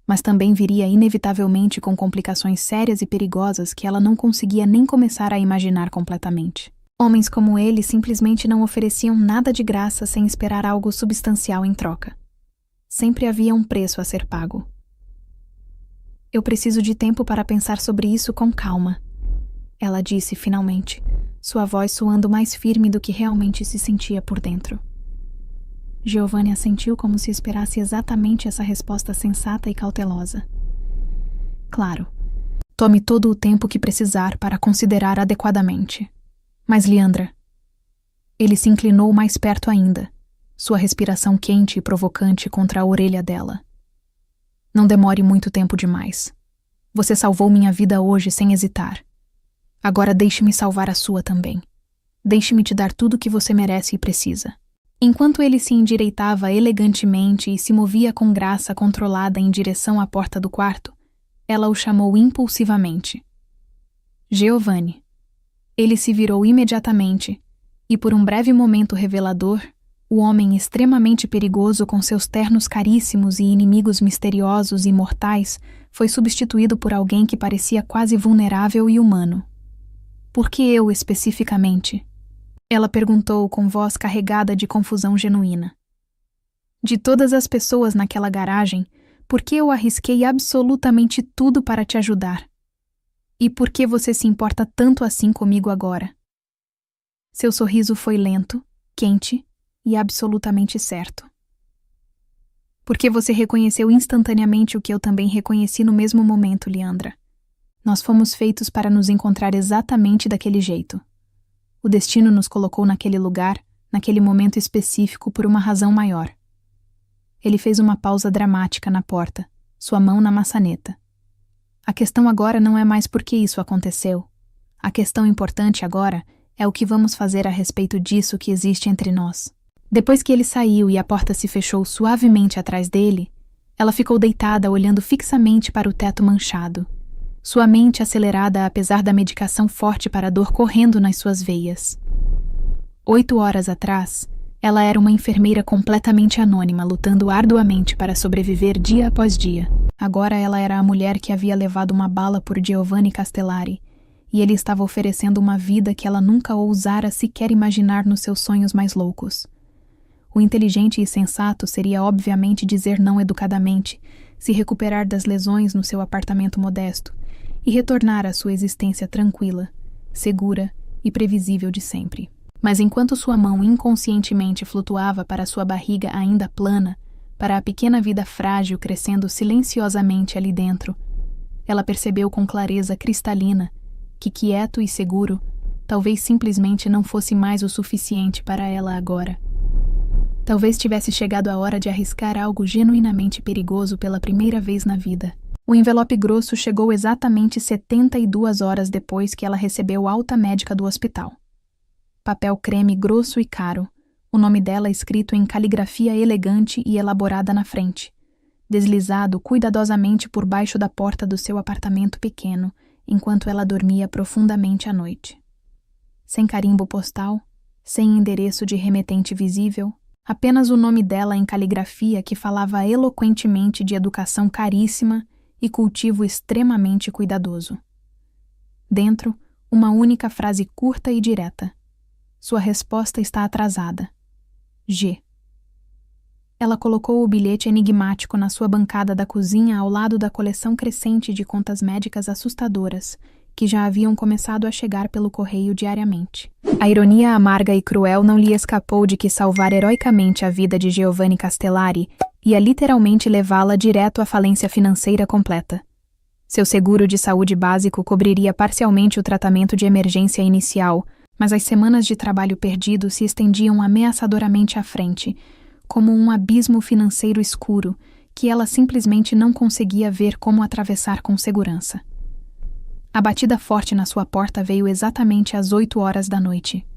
mas também viria inevitavelmente com complicações sérias e perigosas que ela não conseguia nem começar a imaginar completamente. Homens como ele simplesmente não ofereciam nada de graça sem esperar algo substancial em troca. Sempre havia um preço a ser pago. "Eu preciso de tempo para pensar sobre isso com calma", ela disse finalmente, sua voz soando mais firme do que realmente se sentia por dentro. Giovanni assentiu como se esperasse exatamente essa resposta sensata e cautelosa. "Claro. Tome todo o tempo que precisar para considerar adequadamente. Mas, Leandra..." Ele se inclinou mais perto ainda, sua respiração quente e provocante contra a orelha dela. "Não demore muito tempo demais. Você salvou minha vida hoje sem hesitar. Agora deixe-me salvar a sua também. Deixe-me te dar tudo o que você merece e precisa." Enquanto ele se endireitava elegantemente e se movia com graça controlada em direção à porta do quarto, ela o chamou impulsivamente. "Giovanni." Ele se virou imediatamente, e por um breve momento revelador, o homem extremamente perigoso com seus ternos caríssimos e inimigos misteriosos e mortais foi substituído por alguém que parecia quase vulnerável e humano. "Por que eu especificamente?" ela perguntou com voz carregada de confusão genuína. "De todas as pessoas naquela garagem, por que eu arrisquei absolutamente tudo para te ajudar? E por que você se importa tanto assim comigo agora?" Seu sorriso foi lento, quente e absolutamente certo. "Porque você reconheceu instantaneamente o que eu também reconheci no mesmo momento, Leandra. Nós fomos feitos para nos encontrar exatamente daquele jeito. O destino nos colocou naquele lugar, naquele momento específico por uma razão maior. Ele fez uma pausa dramática na porta, sua mão na maçaneta. A questão agora não é mais por que isso aconteceu. A questão importante agora é o que vamos fazer a respeito disso que existe entre nós. Depois que ele saiu e a porta se fechou suavemente atrás dele, ela ficou deitada olhando fixamente para o teto manchado, sua mente acelerada apesar da medicação forte para a dor correndo nas suas veias. 8 horas atrás, ela era uma enfermeira completamente anônima, lutando arduamente para sobreviver dia após dia. Agora ela era a mulher que havia levado uma bala por Giovanni Castellari, e ele estava oferecendo uma vida que ela nunca ousara sequer imaginar nos seus sonhos mais loucos. O inteligente e sensato seria obviamente dizer não educadamente, se recuperar das lesões no seu apartamento modesto e retornar à sua existência tranquila, segura e previsível de sempre. Mas enquanto sua mão inconscientemente flutuava para sua barriga ainda plana, para a pequena vida frágil crescendo silenciosamente ali dentro, ela percebeu com clareza cristalina que quieto e seguro, talvez simplesmente não fosse mais o suficiente para ela agora. Talvez tivesse chegado a hora de arriscar algo genuinamente perigoso pela primeira vez na vida. O envelope grosso chegou exatamente 72 horas depois que ela recebeu alta médica do hospital. Papel creme grosso e caro, o nome dela escrito em caligrafia elegante e elaborada na frente, deslizado cuidadosamente por baixo da porta do seu apartamento pequeno, enquanto ela dormia profundamente à noite. Sem carimbo postal, sem endereço de remetente visível, apenas o nome dela em caligrafia que falava eloquentemente de educação caríssima e cultivo extremamente cuidadoso. Dentro, uma única frase curta e direta. Sua resposta está atrasada. G. Ela colocou o bilhete enigmático na sua bancada da cozinha ao lado da coleção crescente de contas médicas assustadoras, que já haviam começado a chegar pelo correio diariamente. A ironia amarga e cruel não lhe escapou de que salvar heroicamente a vida de Giovanni Castellari ia literalmente levá-la direto à falência financeira completa. Seu seguro de saúde básico cobriria parcialmente o tratamento de emergência inicial, mas as semanas de trabalho perdido se estendiam ameaçadoramente à frente, como um abismo financeiro escuro que ela simplesmente não conseguia ver como atravessar com segurança. A batida forte na sua porta veio exatamente às 8 horas da noite.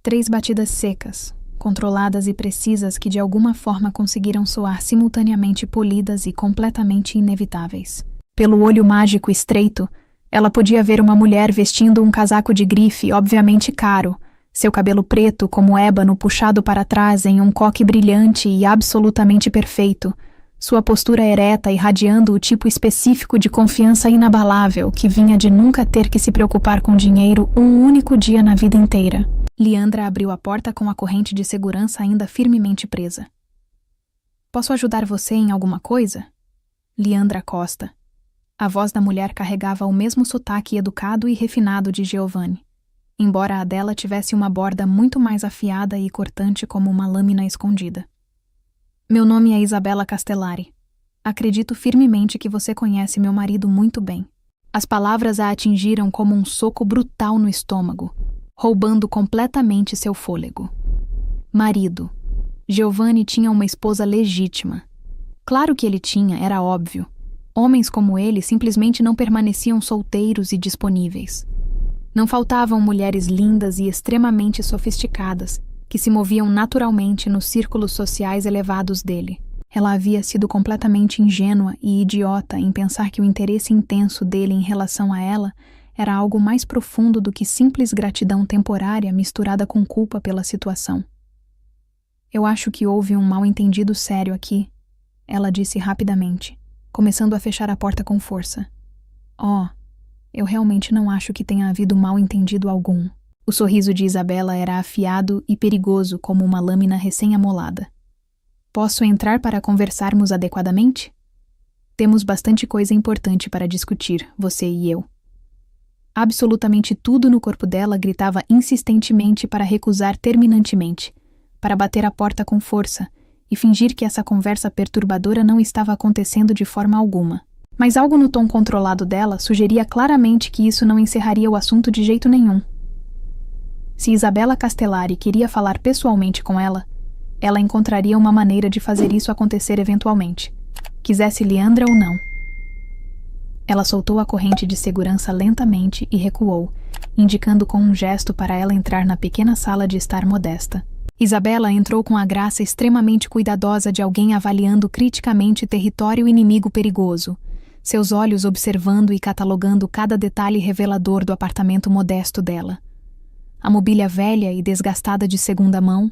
3 batidas secas, controladas e precisas que de alguma forma conseguiram soar simultaneamente polidas e completamente inevitáveis. Pelo olho mágico estreito, ela podia ver uma mulher vestindo um casaco de grife obviamente caro, seu cabelo preto como ébano puxado para trás em um coque brilhante e absolutamente perfeito, sua postura ereta irradiando o tipo específico de confiança inabalável que vinha de nunca ter que se preocupar com dinheiro um único dia na vida inteira. Leandra abriu a porta com a corrente de segurança ainda firmemente presa. "Posso ajudar você em alguma coisa?" Leandra Costa. A voz da mulher carregava o mesmo sotaque educado e refinado de Giovanni, embora a dela tivesse uma borda muito mais afiada e cortante como uma lâmina escondida. "Meu nome é Isabella Castellari. Acredito firmemente que você conhece meu marido muito bem." As palavras a atingiram como um soco brutal no estômago, roubando completamente seu fôlego. Marido. Giovanni tinha uma esposa legítima. Claro que ele tinha, era óbvio. Homens como ele simplesmente não permaneciam solteiros e disponíveis. Não faltavam mulheres lindas e extremamente sofisticadas, que se moviam naturalmente nos círculos sociais elevados dele. Ela havia sido completamente ingênua e idiota em pensar que o interesse intenso dele em relação a ela era algo mais profundo do que simples gratidão temporária misturada com culpa pela situação. "Eu acho que houve um mal-entendido sério aqui", ela disse rapidamente, começando a fechar a porta com força. "Oh, eu realmente não acho que tenha havido mal-entendido algum." O sorriso de Isabella era afiado e perigoso como uma lâmina recém-amolada. "Posso entrar para conversarmos adequadamente? Temos bastante coisa importante para discutir, você e eu." Absolutamente tudo no corpo dela gritava insistentemente para recusar terminantemente, para bater a porta com força e fingir que essa conversa perturbadora não estava acontecendo de forma alguma. Mas algo no tom controlado dela sugeria claramente que isso não encerraria o assunto de jeito nenhum. Se Isabella Castellari queria falar pessoalmente com ela, ela encontraria uma maneira de fazer isso acontecer eventualmente, quisesse Leandra ou não. Ela soltou a corrente de segurança lentamente e recuou, indicando com um gesto para ela entrar na pequena sala de estar modesta. Isabella entrou com a graça extremamente cuidadosa de alguém avaliando criticamente território inimigo perigoso, seus olhos observando e catalogando cada detalhe revelador do apartamento modesto dela. A mobília velha e desgastada de segunda mão,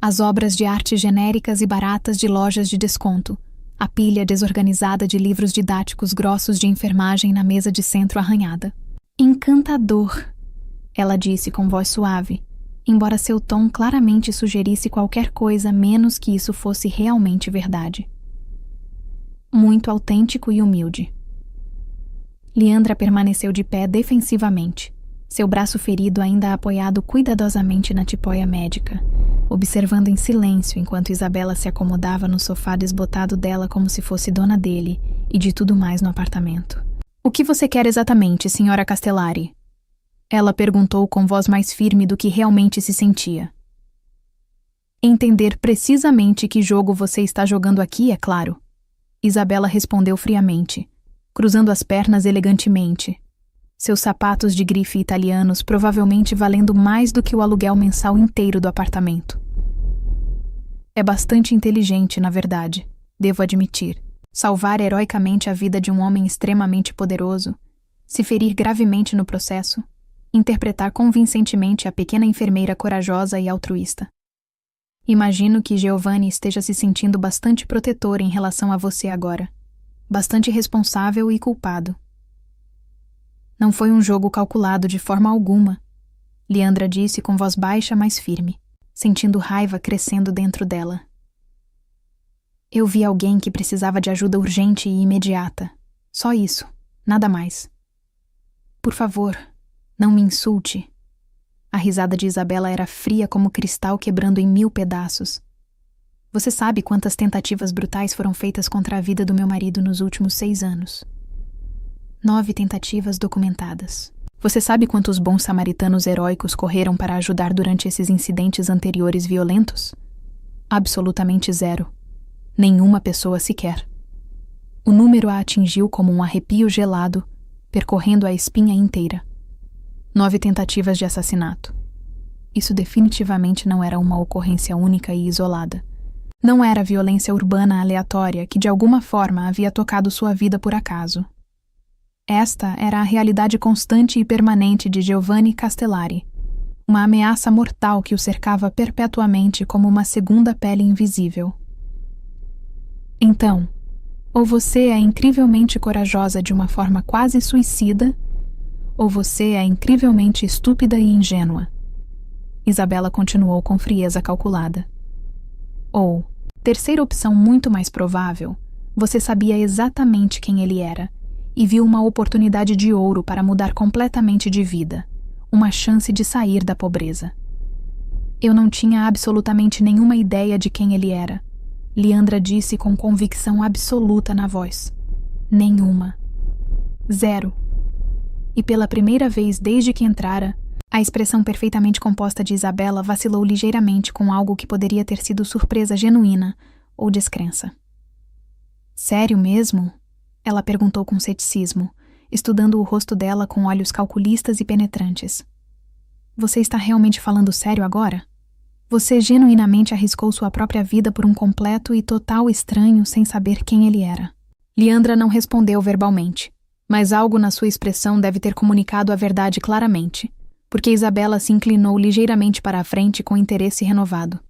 as obras de arte genéricas e baratas de lojas de desconto, a pilha desorganizada de livros didáticos grossos de enfermagem na mesa de centro arranhada. Encantador, ela disse com voz suave, embora seu tom claramente sugerisse qualquer coisa menos que isso fosse realmente verdade. Muito autêntico e humilde. Leandra permaneceu de pé defensivamente, seu braço ferido ainda apoiado cuidadosamente na tipóia médica, observando em silêncio enquanto Isabella se acomodava no sofá desbotado dela como se fosse dona dele e de tudo mais no apartamento. "O que você quer exatamente, senhora Castellari?" Ela perguntou com voz mais firme do que realmente se sentia. "Entender precisamente que jogo você está jogando aqui, é claro." Isabella respondeu friamente, cruzando as pernas elegantemente, seus sapatos de grife italianos provavelmente valendo mais do que o aluguel mensal inteiro do apartamento. "É bastante inteligente, na verdade, devo admitir. Salvar heroicamente a vida de um homem extremamente poderoso, se ferir gravemente no processo, interpretar convincentemente a pequena enfermeira corajosa e altruísta. Imagino que Giovanni esteja se sentindo bastante protetor em relação a você agora, bastante responsável e culpado." "Não foi um jogo calculado de forma alguma", Leandra disse com voz baixa, mas firme, sentindo raiva crescendo dentro dela. "Eu vi alguém que precisava de ajuda urgente e imediata. Só isso, nada mais. Por favor, não me insulte." A risada de Isabella era fria como cristal quebrando em 1000 pedaços. "Você sabe quantas tentativas brutais foram feitas contra a vida do meu marido nos últimos 6 anos. 9 tentativas documentadas. Você sabe quantos bons samaritanos heróicos correram para ajudar durante esses incidentes anteriores violentos? Absolutamente 0. Nenhuma pessoa sequer. O número a atingiu como um arrepio gelado, percorrendo a espinha inteira. 9 tentativas de assassinato. Isso definitivamente não era uma ocorrência única e isolada. Não era violência urbana aleatória que de alguma forma havia tocado sua vida por acaso. Esta era a realidade constante e permanente de Giovanni Castellari, uma ameaça mortal que o cercava perpetuamente como uma segunda pele invisível. Então, ou você é incrivelmente corajosa de uma forma quase suicida, ou você é incrivelmente estúpida e ingênua. Isabella continuou com frieza calculada. Ou, terceira opção muito mais provável, você sabia exatamente quem ele era, e viu uma oportunidade de ouro para mudar completamente de vida, uma chance de sair da pobreza. Eu não tinha absolutamente nenhuma ideia de quem ele era, Leandra disse com convicção absoluta na voz. Nenhuma. 0. E pela primeira vez desde que entrara, a expressão perfeitamente composta de Isabella vacilou ligeiramente com algo que poderia ter sido surpresa genuína ou descrença. Sério mesmo? Ela perguntou com ceticismo, estudando o rosto dela com olhos calculistas e penetrantes. Você está realmente falando sério agora? Você genuinamente arriscou sua própria vida por um completo e total estranho sem saber quem ele era. Leandra não respondeu verbalmente, mas algo na sua expressão deve ter comunicado a verdade claramente, porque Isabella se inclinou ligeiramente para a frente com interesse renovado.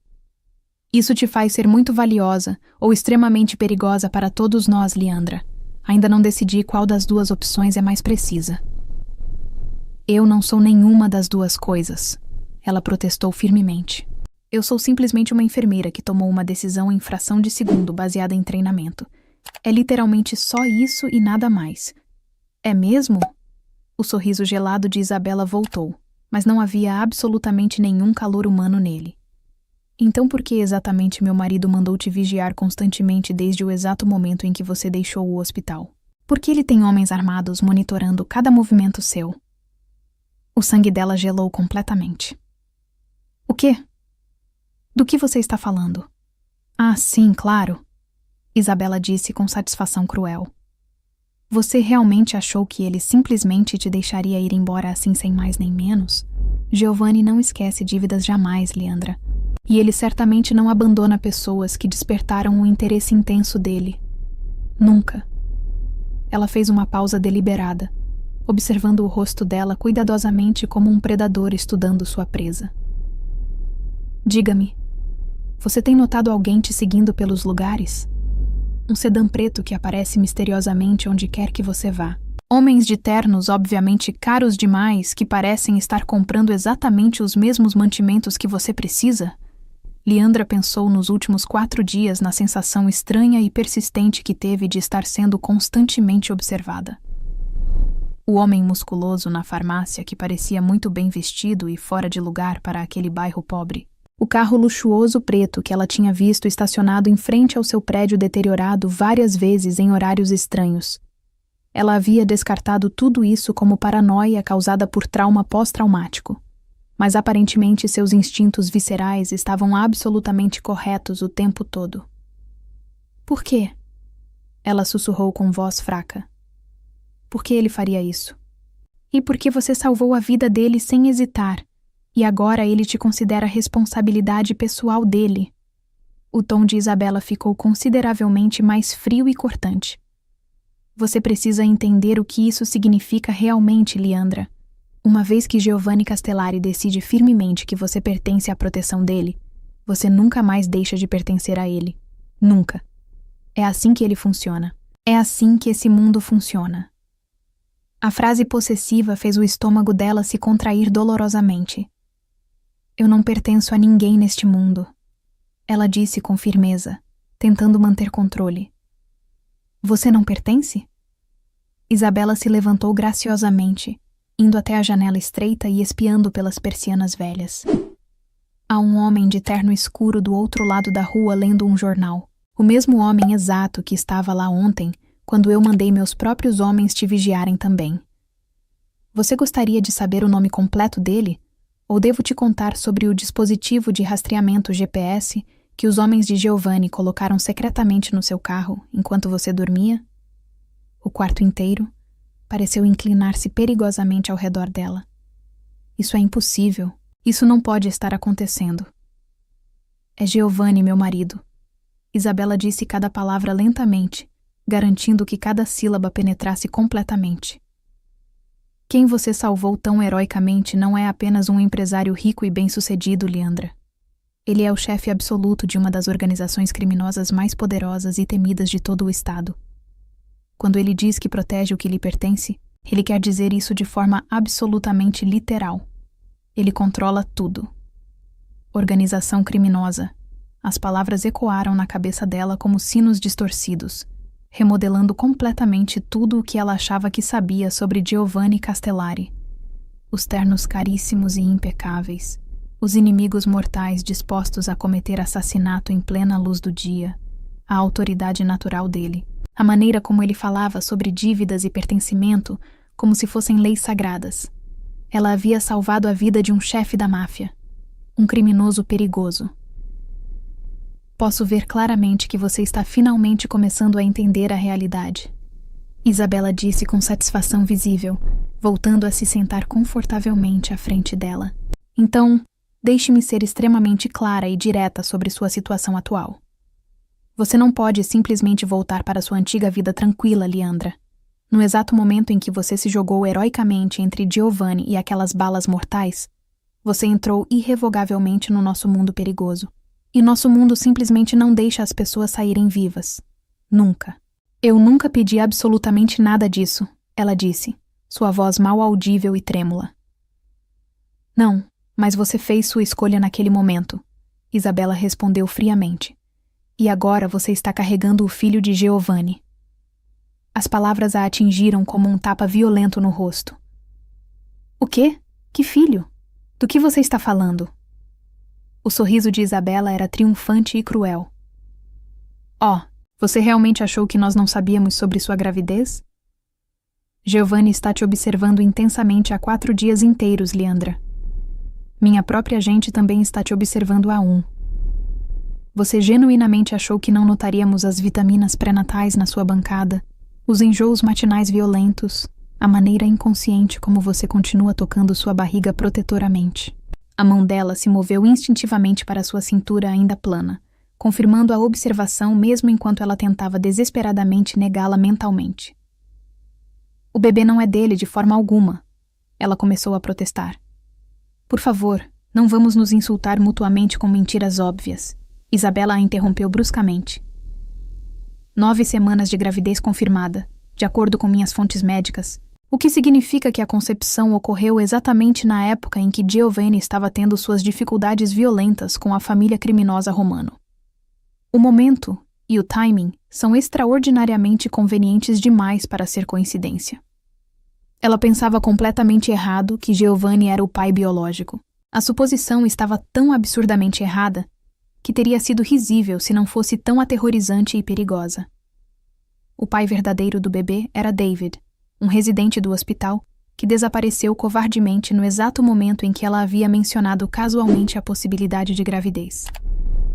Isso te faz ser muito valiosa ou extremamente perigosa para todos nós, Leandra. Ainda não decidi qual das duas opções é mais precisa. Eu não sou nenhuma das duas coisas, ela protestou firmemente. Eu sou simplesmente uma enfermeira que tomou uma decisão em fração de segundo baseada em treinamento. É literalmente só isso e nada mais. É mesmo? O sorriso gelado de Isabella voltou, mas não havia absolutamente nenhum calor humano nele. Então por que exatamente meu marido mandou te vigiar constantemente desde o exato momento em que você deixou o hospital? Por que ele tem homens armados monitorando cada movimento seu? O sangue dela gelou completamente. O quê? Do que você está falando? Ah, sim, claro, Isabela disse com satisfação cruel. Você realmente achou que ele simplesmente te deixaria ir embora assim sem mais nem menos? Giovanni não esquece dívidas jamais, Leandra. E ele certamente não abandona pessoas que despertaram um interesse intenso dele. Nunca. Ela fez uma pausa deliberada, observando o rosto dela cuidadosamente como um predador estudando sua presa. Diga-me, você tem notado alguém te seguindo pelos lugares? Um sedã preto que aparece misteriosamente onde quer que você vá. Homens de ternos obviamente caros demais que parecem estar comprando exatamente os mesmos mantimentos que você precisa? Leandra pensou nos últimos 4 dias na sensação estranha e persistente que teve de estar sendo constantemente observada. O homem musculoso na farmácia que parecia muito bem vestido e fora de lugar para aquele bairro pobre. O carro luxuoso preto que ela tinha visto estacionado em frente ao seu prédio deteriorado várias vezes em horários estranhos. Ela havia descartado tudo isso como paranoia causada por trauma pós-traumático, mas aparentemente seus instintos viscerais estavam absolutamente corretos o tempo todo. Por quê? Ela sussurrou com voz fraca. Por que ele faria isso? E por que você salvou a vida dele sem hesitar? E agora ele te considera responsabilidade pessoal dele. O tom de Isabela ficou consideravelmente mais frio e cortante. Você precisa entender o que isso significa realmente, Leandra. Uma vez que Giovanni Castellari decide firmemente que você pertence à proteção dele, você nunca mais deixa de pertencer a ele. Nunca. É assim que ele funciona. É assim que esse mundo funciona. A frase possessiva fez o estômago dela se contrair dolorosamente. Eu não pertenço a ninguém neste mundo, ela disse com firmeza, tentando manter controle. Você não pertence? Isabela se levantou graciosamente, indo até a janela estreita e espiando pelas persianas velhas. Há um homem de terno escuro do outro lado da rua lendo um jornal. O mesmo homem exato que estava lá ontem, quando eu mandei meus próprios homens te vigiarem também. Você gostaria de saber o nome completo dele? Ou devo te contar sobre o dispositivo de rastreamento GPS que os homens de Giovanni colocaram secretamente no seu carro enquanto você dormia? O quarto inteiro pareceu inclinar-se perigosamente ao redor dela. Isso é impossível. Isso não pode estar acontecendo. É Giovanni, meu marido. Isabela disse cada palavra lentamente, garantindo que cada sílaba penetrasse completamente. Quem você salvou tão heroicamente não é apenas um empresário rico e bem-sucedido, Leandra. Ele é o chefe absoluto de uma das organizações criminosas mais poderosas e temidas de todo o estado. Quando ele diz que protege o que lhe pertence, ele quer dizer isso de forma absolutamente literal. Ele controla tudo. Organização criminosa. As palavras ecoaram na cabeça dela como sinos distorcidos, remodelando completamente tudo o que ela achava que sabia sobre Giovanni Castellari. Os ternos caríssimos e impecáveis, os inimigos mortais dispostos a cometer assassinato em plena luz do dia, a autoridade natural dele, a maneira como ele falava sobre dívidas e pertencimento como se fossem leis sagradas. Ela havia salvado a vida de um chefe da máfia, um criminoso perigoso. Posso ver claramente que você está finalmente começando a entender a realidade. Isabela disse com satisfação visível, voltando a se sentar confortavelmente à frente dela. Então, deixe-me ser extremamente clara e direta sobre sua situação atual. Você não pode simplesmente voltar para sua antiga vida tranquila, Leandra. No exato momento em que você se jogou heroicamente entre Giovanni e aquelas balas mortais, você entrou irrevogavelmente no nosso mundo perigoso. E nosso mundo simplesmente não deixa as pessoas saírem vivas. Nunca. Eu nunca pedi absolutamente nada disso, ela disse, sua voz mal audível e trêmula. Não, mas você fez sua escolha naquele momento, Isabela respondeu friamente. E agora você está carregando o filho de Giovanni. As palavras a atingiram como um tapa violento no rosto. O quê? Que filho? Do que você está falando? O sorriso de Isabela era triunfante e cruel. Você realmente achou que nós não sabíamos sobre sua gravidez? Giovanni está te observando intensamente há 4 dias inteiros, Leandra. Minha própria gente também está te observando a um. Você genuinamente achou que não notaríamos as vitaminas pré-natais na sua bancada, os enjoos matinais violentos, a maneira inconsciente como você continua tocando sua barriga protetoramente. A mão dela se moveu instintivamente para sua cintura ainda plana, confirmando a observação mesmo enquanto ela tentava desesperadamente negá-la mentalmente. O bebê não é dele de forma alguma, ela começou a protestar. Por favor, não vamos nos insultar mutuamente com mentiras óbvias. Isabela a interrompeu bruscamente. 9 semanas de gravidez confirmada, de acordo com minhas fontes médicas, o que significa que a concepção ocorreu exatamente na época em que Giovanni estava tendo suas dificuldades violentas com a família criminosa Romano. O momento e o timing são extraordinariamente convenientes demais para ser coincidência. Ela pensava completamente errado que Giovanni era o pai biológico. A suposição estava tão absurdamente errada que teria sido risível se não fosse tão aterrorizante e perigosa. O pai verdadeiro do bebê era David, um residente do hospital que desapareceu covardemente no exato momento em que ela havia mencionado casualmente a possibilidade de gravidez.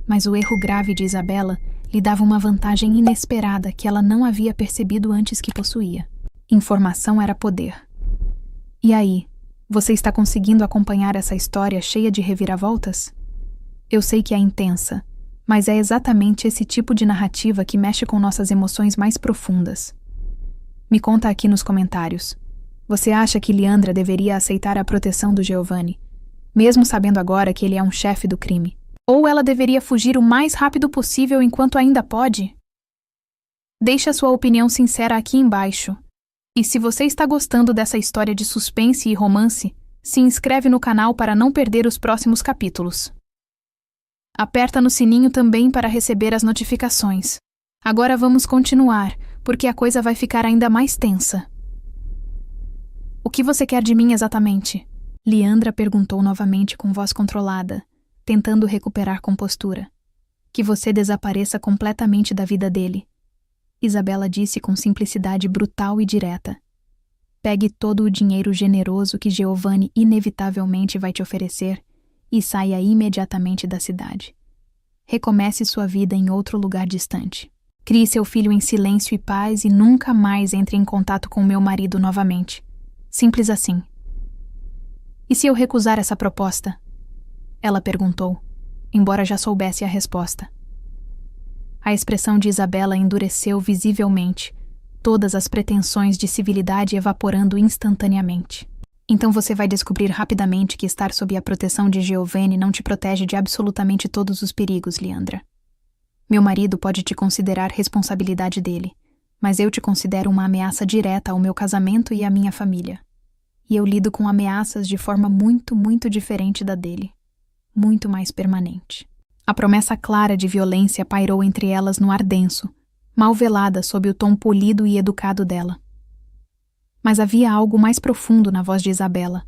Mas o erro grave de Isabela lhe dava uma vantagem inesperada que ela não havia percebido antes que possuía. Informação era poder. E aí, você está conseguindo acompanhar essa história cheia de reviravoltas? Eu sei que é intensa, mas é exatamente esse tipo de narrativa que mexe com nossas emoções mais profundas. Me conta aqui nos comentários. Você acha que Leandra deveria aceitar a proteção do Giovanni, mesmo sabendo agora que ele é um chefe do crime? Ou ela deveria fugir o mais rápido possível enquanto ainda pode? Deixe a sua opinião sincera aqui embaixo. E se você está gostando dessa história de suspense e romance, se inscreve no canal para não perder os próximos capítulos. Aperta no sininho também para receber as notificações. Agora vamos continuar, porque a coisa vai ficar ainda mais tensa. O que você quer de mim exatamente? Leandra perguntou novamente com voz controlada, tentando recuperar compostura. Que você desapareça completamente da vida dele. Isabela disse com simplicidade brutal e direta. Pegue todo o dinheiro generoso que Giovanni inevitavelmente vai te oferecer e saia imediatamente da cidade. Recomece sua vida em outro lugar distante. Crie seu filho em silêncio e paz e nunca mais entre em contato com meu marido novamente. Simples assim. E se eu recusar essa proposta? Ela perguntou, embora já soubesse a resposta. A expressão de Isabela endureceu visivelmente, todas as pretensões de civilidade evaporando instantaneamente. Então você vai descobrir rapidamente que estar sob a proteção de Giovanni não te protege de absolutamente todos os perigos, Leandra. Meu marido pode te considerar responsabilidade dele, mas eu te considero uma ameaça direta ao meu casamento e à minha família. E eu lido com ameaças de forma muito, muito diferente da dele. Muito mais permanente. A promessa clara de violência pairou entre elas no ar denso, mal velada sob o tom polido e educado dela. Mas havia algo mais profundo na voz de Isabela,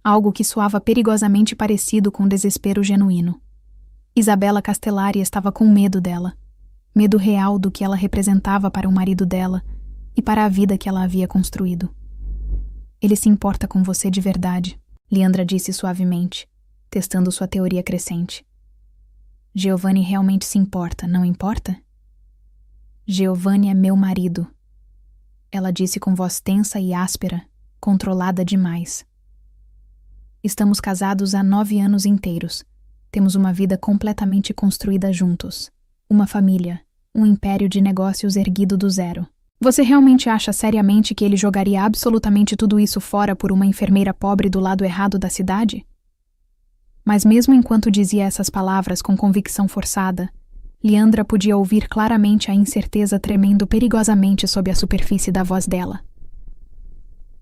algo que soava perigosamente parecido com desespero genuíno. Isabela Castellari estava com medo dela, medo real do que ela representava para o marido dela e para a vida que ela havia construído. Ele se importa com você de verdade, Leandra disse suavemente, testando sua teoria crescente. Giovanni realmente se importa, não importa? Giovanni é meu marido. Ela disse com voz tensa e áspera, controlada demais. Estamos casados há 9 anos inteiros. Temos uma vida completamente construída juntos. Uma família, um império de negócios erguido do zero. Você realmente acha seriamente que ele jogaria absolutamente tudo isso fora por uma enfermeira pobre do lado errado da cidade? Mas mesmo enquanto dizia essas palavras com convicção forçada, Leandra podia ouvir claramente a incerteza tremendo perigosamente sob a superfície da voz dela.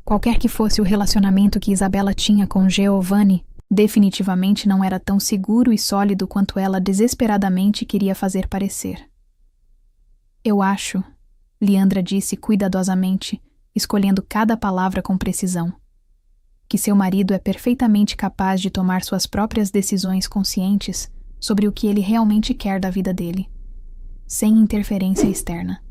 Qualquer que fosse o relacionamento que Isabela tinha com Giovanni, definitivamente não era tão seguro e sólido quanto ela desesperadamente queria fazer parecer. Eu acho, Leandra disse cuidadosamente, escolhendo cada palavra com precisão, que seu marido é perfeitamente capaz de tomar suas próprias decisões conscientes sobre o que ele realmente quer da vida dele, sem interferência externa.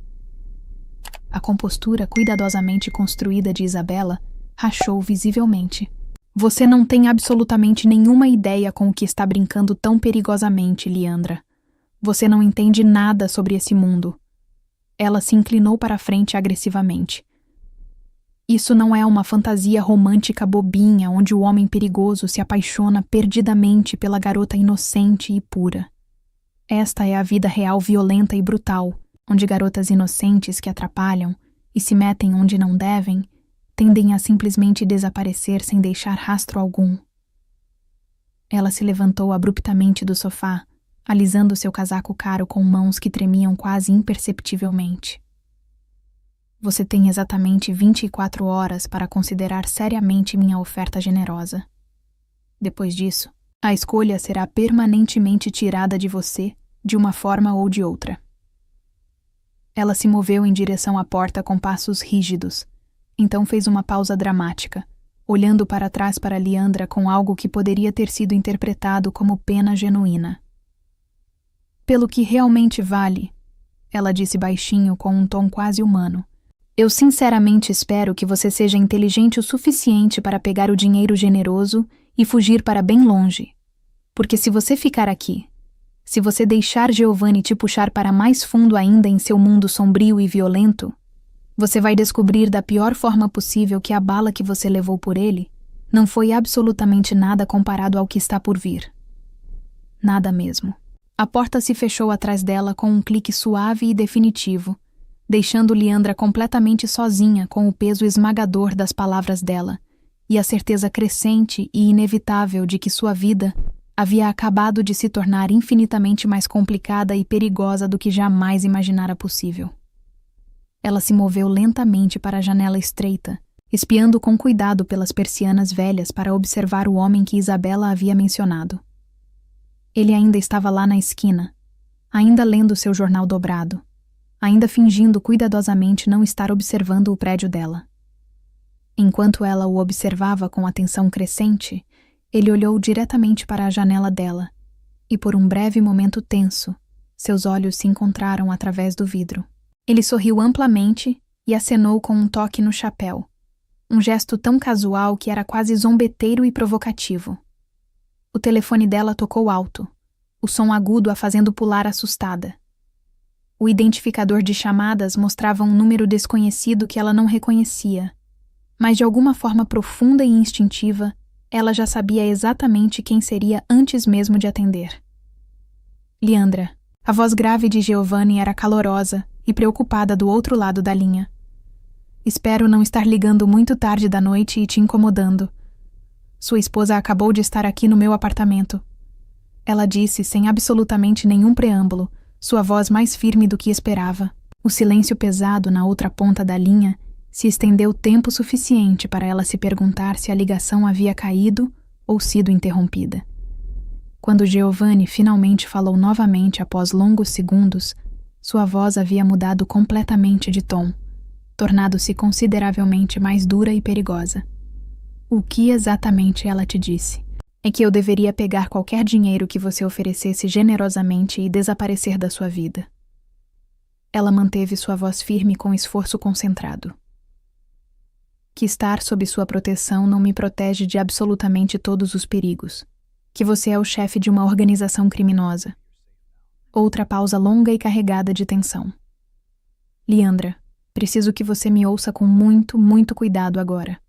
A compostura cuidadosamente construída de Isabela rachou visivelmente. Você não tem absolutamente nenhuma ideia com o que está brincando tão perigosamente, Liandra. Você não entende nada sobre esse mundo. Ela se inclinou para a frente agressivamente. Isso não é uma fantasia romântica bobinha onde o homem perigoso se apaixona perdidamente pela garota inocente e pura. Esta é a vida real violenta e brutal, onde garotas inocentes que atrapalham e se metem onde não devem, tendem a simplesmente desaparecer sem deixar rastro algum. Ela se levantou abruptamente do sofá, alisando seu casaco caro com mãos que tremiam quase imperceptivelmente. Você tem exatamente 24 horas para considerar seriamente minha oferta generosa. Depois disso, a escolha será permanentemente tirada de você, de uma forma ou de outra. Ela se moveu em direção à porta com passos rígidos, então fez uma pausa dramática, olhando para trás para Liandra com algo que poderia ter sido interpretado como pena genuína. Pelo que realmente vale, ela disse baixinho com um tom quase humano, eu sinceramente espero que você seja inteligente o suficiente para pegar o dinheiro generoso e fugir para bem longe. Porque se você ficar aqui, se você deixar Giovanni te puxar para mais fundo ainda em seu mundo sombrio e violento, você vai descobrir da pior forma possível que a bala que você levou por ele não foi absolutamente nada comparado ao que está por vir. Nada mesmo. A porta se fechou atrás dela com um clique suave e definitivo, deixando Liandra completamente sozinha com o peso esmagador das palavras dela e a certeza crescente e inevitável de que sua vida havia acabado de se tornar infinitamente mais complicada e perigosa do que jamais imaginara possível. Ela se moveu lentamente para a janela estreita, espiando com cuidado pelas persianas velhas para observar o homem que Isabela havia mencionado. Ele ainda estava lá na esquina, ainda lendo seu jornal dobrado, ainda fingindo cuidadosamente não estar observando o prédio dela. Enquanto ela o observava com atenção crescente, ele olhou diretamente para a janela dela, e por um breve momento tenso, seus olhos se encontraram através do vidro. Ele sorriu amplamente e acenou com um toque no chapéu, um gesto tão casual que era quase zombeteiro e provocativo. O telefone dela tocou alto, o som agudo a fazendo pular assustada. O identificador de chamadas mostrava um número desconhecido que ela não reconhecia, mas de alguma forma profunda e instintiva, ela já sabia exatamente quem seria antes mesmo de atender. Liandra. A voz grave de Giovanni era calorosa e preocupada do outro lado da linha. Espero não estar ligando muito tarde da noite e te incomodando. Sua esposa acabou de estar aqui no meu apartamento. Ela disse sem absolutamente nenhum preâmbulo, sua voz mais firme do que esperava. O silêncio pesado na outra ponta da linha se estendeu tempo suficiente para ela se perguntar se a ligação havia caído ou sido interrompida. Quando Giovanni finalmente falou novamente após longos segundos, sua voz havia mudado completamente de tom, tornado-se consideravelmente mais dura e perigosa. O que exatamente ela te disse? É que eu deveria pegar qualquer dinheiro que você oferecesse generosamente e desaparecer da sua vida. Ela manteve sua voz firme com esforço concentrado. Que estar sob sua proteção não me protege de absolutamente todos os perigos. Que você é o chefe de uma organização criminosa. Outra pausa longa e carregada de tensão. Liandra, preciso que você me ouça com muito, muito cuidado agora.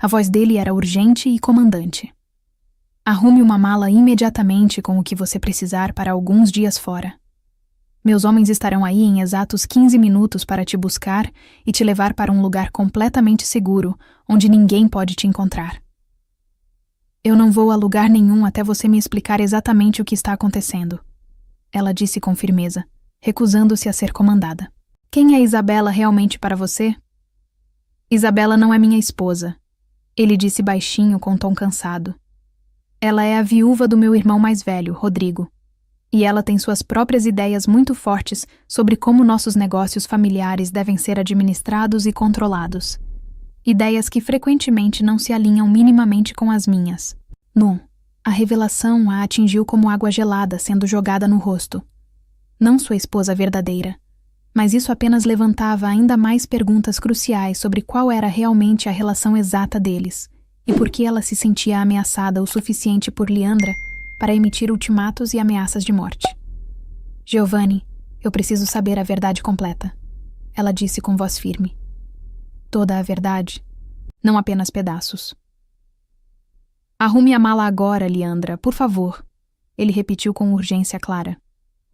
A voz dele era urgente e comandante. Arrume uma mala imediatamente com o que você precisar para alguns dias fora. Meus homens estarão aí em exatos 15 minutos para te buscar e te levar para um lugar completamente seguro, onde ninguém pode te encontrar. Eu não vou a lugar nenhum até você me explicar exatamente o que está acontecendo, ela disse com firmeza, recusando-se a ser comandada. Quem é Isabela realmente para você? Isabela não é minha esposa, ele disse baixinho com tom cansado. Ela é a viúva do meu irmão mais velho, Rodrigo, e ela tem suas próprias ideias muito fortes sobre como nossos negócios familiares devem ser administrados e controlados. Ideias que frequentemente não se alinham minimamente com as minhas. A revelação a atingiu como água gelada sendo jogada no rosto. Não sua esposa verdadeira, mas isso apenas levantava ainda mais perguntas cruciais sobre qual era realmente a relação exata deles, e porque ela se sentia ameaçada o suficiente por Leandra para emitir ultimatos e ameaças de morte. Giovanni, eu preciso saber a verdade completa, ela disse com voz firme. Toda a verdade, não apenas pedaços. Arrume a mala agora, Leandra, por favor, ele repetiu com urgência clara.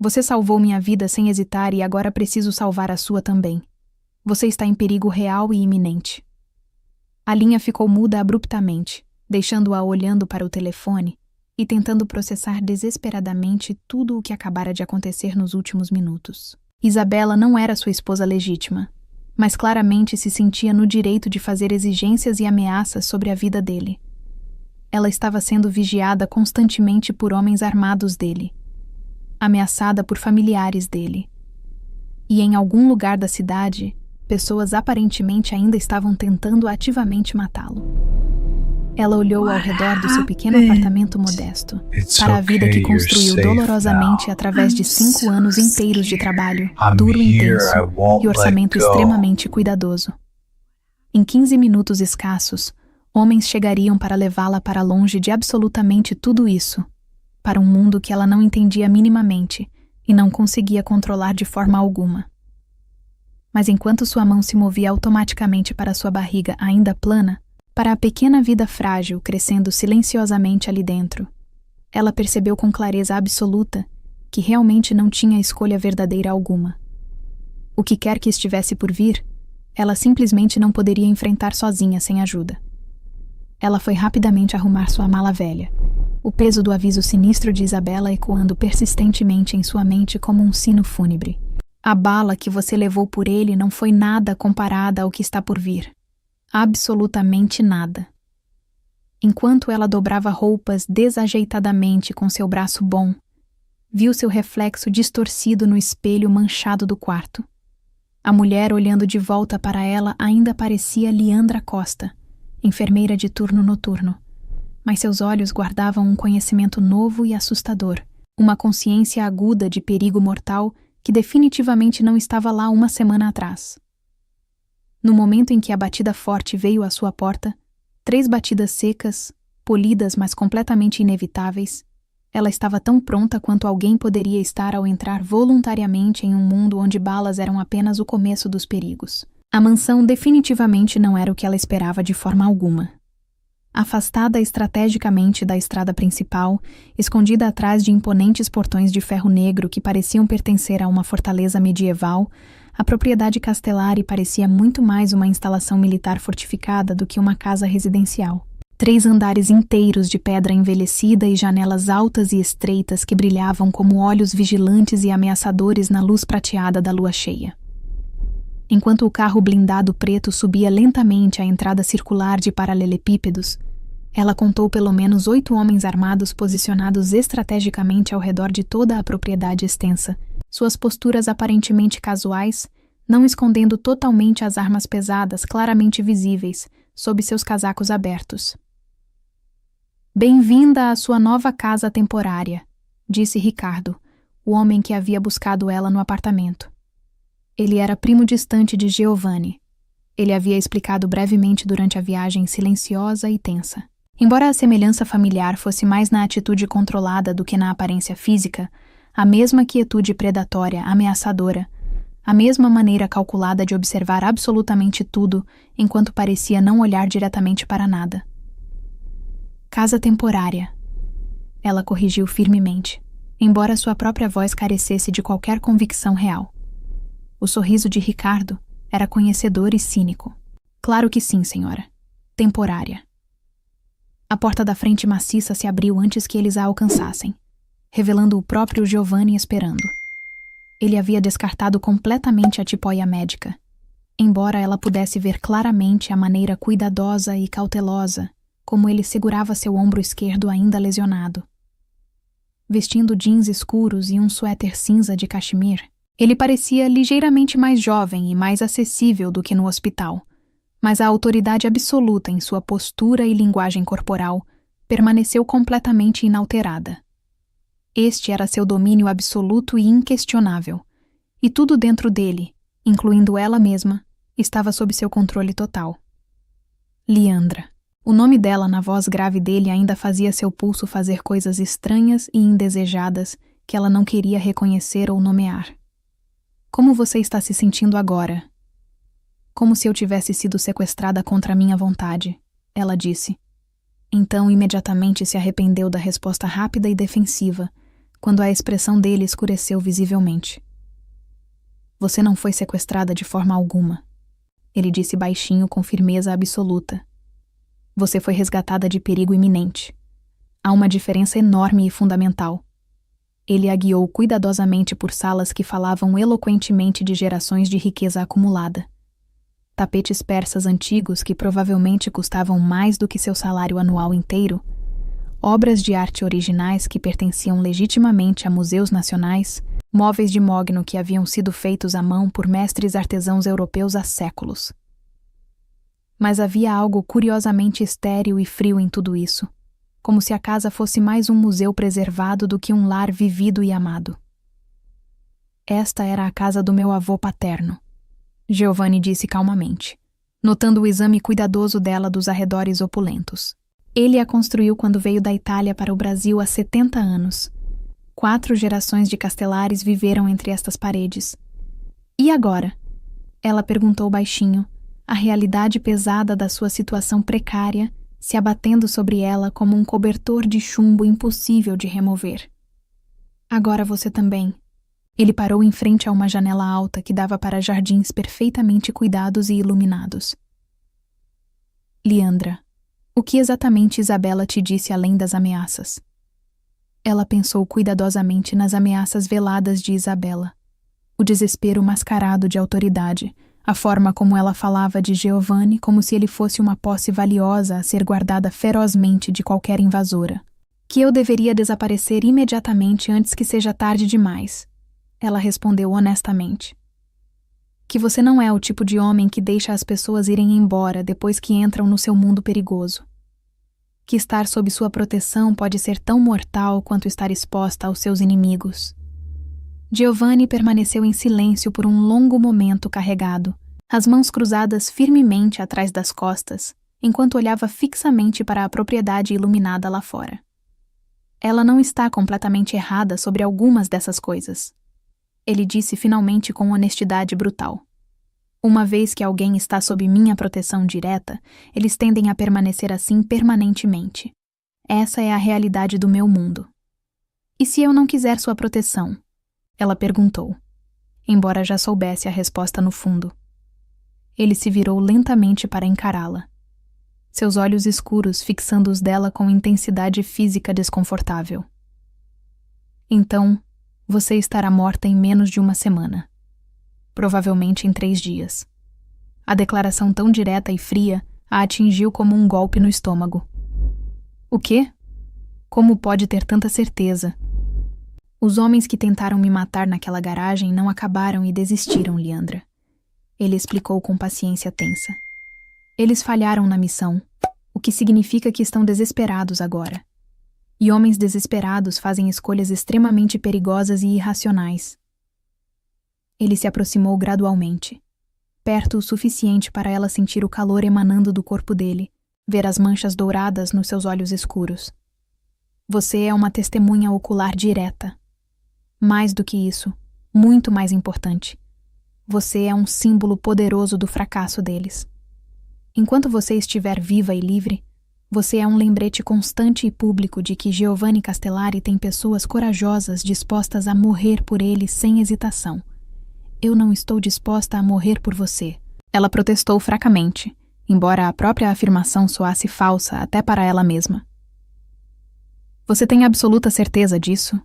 Você salvou minha vida sem hesitar e agora preciso salvar a sua também. Você está em perigo real e iminente. A linha ficou muda abruptamente, deixando-a olhando para o telefone e tentando processar desesperadamente tudo o que acabara de acontecer nos últimos minutos. Isabela não era sua esposa legítima, mas claramente se sentia no direito de fazer exigências e ameaças sobre a vida dele. Ela estava sendo vigiada constantemente por homens armados dele, ameaçada por familiares dele. E em algum lugar da cidade, pessoas aparentemente ainda estavam tentando ativamente matá-lo. Ela olhou ao redor do seu pequeno apartamento modesto, para a vida que construiu dolorosamente através de 5 anos inteiros de trabalho, duro e intenso, e orçamento extremamente cuidadoso. Em 15 minutos escassos, homens chegariam para levá-la para longe de absolutamente tudo isso, para um mundo que ela não entendia minimamente e não conseguia controlar de forma alguma. Mas enquanto sua mão se movia automaticamente para sua barriga ainda plana, para a pequena vida frágil crescendo silenciosamente ali dentro, ela percebeu com clareza absoluta que realmente não tinha escolha verdadeira alguma. O que quer que estivesse por vir, ela simplesmente não poderia enfrentar sozinha sem ajuda. Ela foi rapidamente arrumar sua mala velha, o peso do aviso sinistro de Isabela ecoando persistentemente em sua mente como um sino fúnebre. A bala que você levou por ele não foi nada comparada ao que está por vir. Absolutamente nada. Enquanto ela dobrava roupas desajeitadamente com seu braço bom, viu seu reflexo distorcido no espelho manchado do quarto. A mulher olhando de volta para ela ainda parecia Leandra Costa, enfermeira de turno noturno, mas seus olhos guardavam um conhecimento novo e assustador, uma consciência aguda de perigo mortal que definitivamente não estava lá uma semana atrás. No momento em que a batida forte veio à sua porta, 3 batidas secas, polidas mas completamente inevitáveis, ela estava tão pronta quanto alguém poderia estar ao entrar voluntariamente em um mundo onde balas eram apenas o começo dos perigos. A mansão definitivamente não era o que ela esperava de forma alguma. Afastada estrategicamente da estrada principal, escondida atrás de imponentes portões de ferro negro que pareciam pertencer a uma fortaleza medieval, a propriedade Castellari parecia muito mais uma instalação militar fortificada do que uma casa residencial. 3 andares inteiros de pedra envelhecida e janelas altas e estreitas que brilhavam como olhos vigilantes e ameaçadores na luz prateada da lua cheia. Enquanto o carro blindado preto subia lentamente a entrada circular de paralelepípedos, ela contou pelo menos 8 homens armados posicionados estrategicamente ao redor de toda a propriedade extensa, suas posturas aparentemente casuais, não escondendo totalmente as armas pesadas claramente visíveis sob seus casacos abertos. Bem-vinda à sua nova casa temporária, disse Ricardo, o homem que havia buscado ela no apartamento. Ele era primo distante de Giovanni. Ele havia explicado brevemente durante a viagem silenciosa e tensa. Embora a semelhança familiar fosse mais na atitude controlada do que na aparência física, a mesma quietude predatória, ameaçadora, a mesma maneira calculada de observar absolutamente tudo enquanto parecia não olhar diretamente para nada. Casa temporária. Ela corrigiu firmemente, embora sua própria voz carecesse de qualquer convicção real. O sorriso de Ricardo era conhecedor e cínico. Claro que sim, senhora. Temporária. A porta da frente maciça se abriu antes que eles a alcançassem, revelando o próprio Giovanni esperando. Ele havia descartado completamente a tipóia médica, embora ela pudesse ver claramente a maneira cuidadosa e cautelosa como ele segurava seu ombro esquerdo ainda lesionado. Vestindo jeans escuros e um suéter cinza de cachemir, ele parecia ligeiramente mais jovem e mais acessível do que no hospital, mas a autoridade absoluta em sua postura e linguagem corporal permaneceu completamente inalterada. Este era seu domínio absoluto e inquestionável, e tudo dentro dele, incluindo ela mesma, estava sob seu controle total. Leandra. O nome dela na voz grave dele ainda fazia seu pulso fazer coisas estranhas e indesejadas que ela não queria reconhecer ou nomear. Como você está se sentindo agora? Como se eu tivesse sido sequestrada contra minha vontade, ela disse. Então, imediatamente se arrependeu da resposta rápida e defensiva, quando a expressão dele escureceu visivelmente. Você não foi sequestrada de forma alguma, ele disse baixinho com firmeza absoluta. Você foi resgatada de perigo iminente. Há uma diferença enorme e fundamental. Ele a guiou cuidadosamente por salas que falavam eloquentemente de gerações de riqueza acumulada. Tapetes persas antigos que provavelmente custavam mais do que seu salário anual inteiro, obras de arte originais que pertenciam legitimamente a museus nacionais, móveis de mogno que haviam sido feitos à mão por mestres artesãos europeus há séculos. Mas havia algo curiosamente estéril e frio em tudo isso, como se a casa fosse mais um museu preservado do que um lar vivido e amado. Esta era a casa do meu avô paterno, Giovanni disse calmamente, notando o exame cuidadoso dela dos arredores opulentos. Ele a construiu quando veio da Itália para o Brasil há 70 anos. 4 gerações de castelares viveram entre estas paredes. E agora? Ela perguntou baixinho, a realidade pesada da sua situação precária se abatendo sobre ela como um cobertor de chumbo impossível de remover. Agora você também. Ele parou em frente a uma janela alta que dava para jardins perfeitamente cuidados e iluminados. Leandra, o que exatamente Isabela te disse além das ameaças? Ela pensou cuidadosamente nas ameaças veladas de Isabela, o desespero mascarado de autoridade, a forma como ela falava de Giovanni como se ele fosse uma posse valiosa a ser guardada ferozmente de qualquer invasora. Que eu deveria desaparecer imediatamente antes que seja tarde demais. Ela respondeu honestamente. Que você não é o tipo de homem que deixa as pessoas irem embora depois que entram no seu mundo perigoso. Que estar sob sua proteção pode ser tão mortal quanto estar exposta aos seus inimigos. Giovanni permaneceu em silêncio por um longo momento carregado, as mãos cruzadas firmemente atrás das costas, enquanto olhava fixamente para a propriedade iluminada lá fora. Ela não está completamente errada sobre algumas dessas coisas. Ele disse finalmente com honestidade brutal. Uma vez que alguém está sob minha proteção direta, eles tendem a permanecer assim permanentemente. Essa é a realidade do meu mundo. E se eu não quiser sua proteção? Ela perguntou, embora já soubesse a resposta no fundo. Ele se virou lentamente para encará-la. Seus olhos escuros fixando os dela com intensidade física desconfortável. Então, você estará morta em menos de uma semana. Provavelmente em 3 dias. A declaração tão direta e fria a atingiu como um golpe no estômago. O quê? Como pode ter tanta certeza? Os homens que tentaram me matar naquela garagem não acabaram e desistiram, Leandra. Ele explicou com paciência tensa. Eles falharam na missão, o que significa que estão desesperados agora. E homens desesperados fazem escolhas extremamente perigosas e irracionais. Ele se aproximou gradualmente, perto o suficiente para ela sentir o calor emanando do corpo dele, ver as manchas douradas nos seus olhos escuros. Você é uma testemunha ocular direta. Mais do que isso, muito mais importante. Você é um símbolo poderoso do fracasso deles. Enquanto você estiver viva e livre, você é um lembrete constante e público de que Giovanni Castellari tem pessoas corajosas dispostas a morrer por ele sem hesitação. Eu não estou disposta a morrer por você. Ela protestou fracamente, embora a própria afirmação soasse falsa até para ela mesma. Você tem absoluta certeza disso?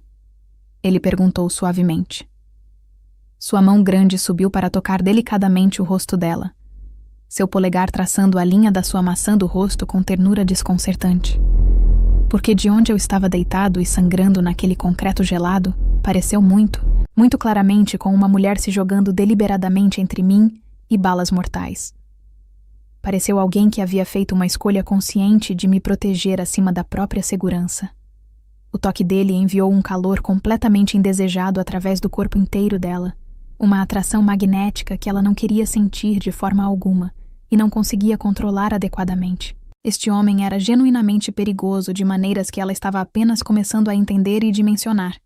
Ele perguntou suavemente. Sua mão grande subiu para tocar delicadamente o rosto dela, seu polegar traçando a linha da sua maçã do rosto com ternura desconcertante. Porque de onde eu estava deitado e sangrando naquele concreto gelado, pareceu muito, muito claramente com uma mulher se jogando deliberadamente entre mim e balas mortais. Pareceu alguém que havia feito uma escolha consciente de me proteger acima da própria segurança. O toque dele enviou um calor completamente indesejado através do corpo inteiro dela, uma atração magnética que ela não queria sentir de forma alguma e não conseguia controlar adequadamente. Este homem era genuinamente perigoso de maneiras que ela estava apenas começando a entender e dimensionar,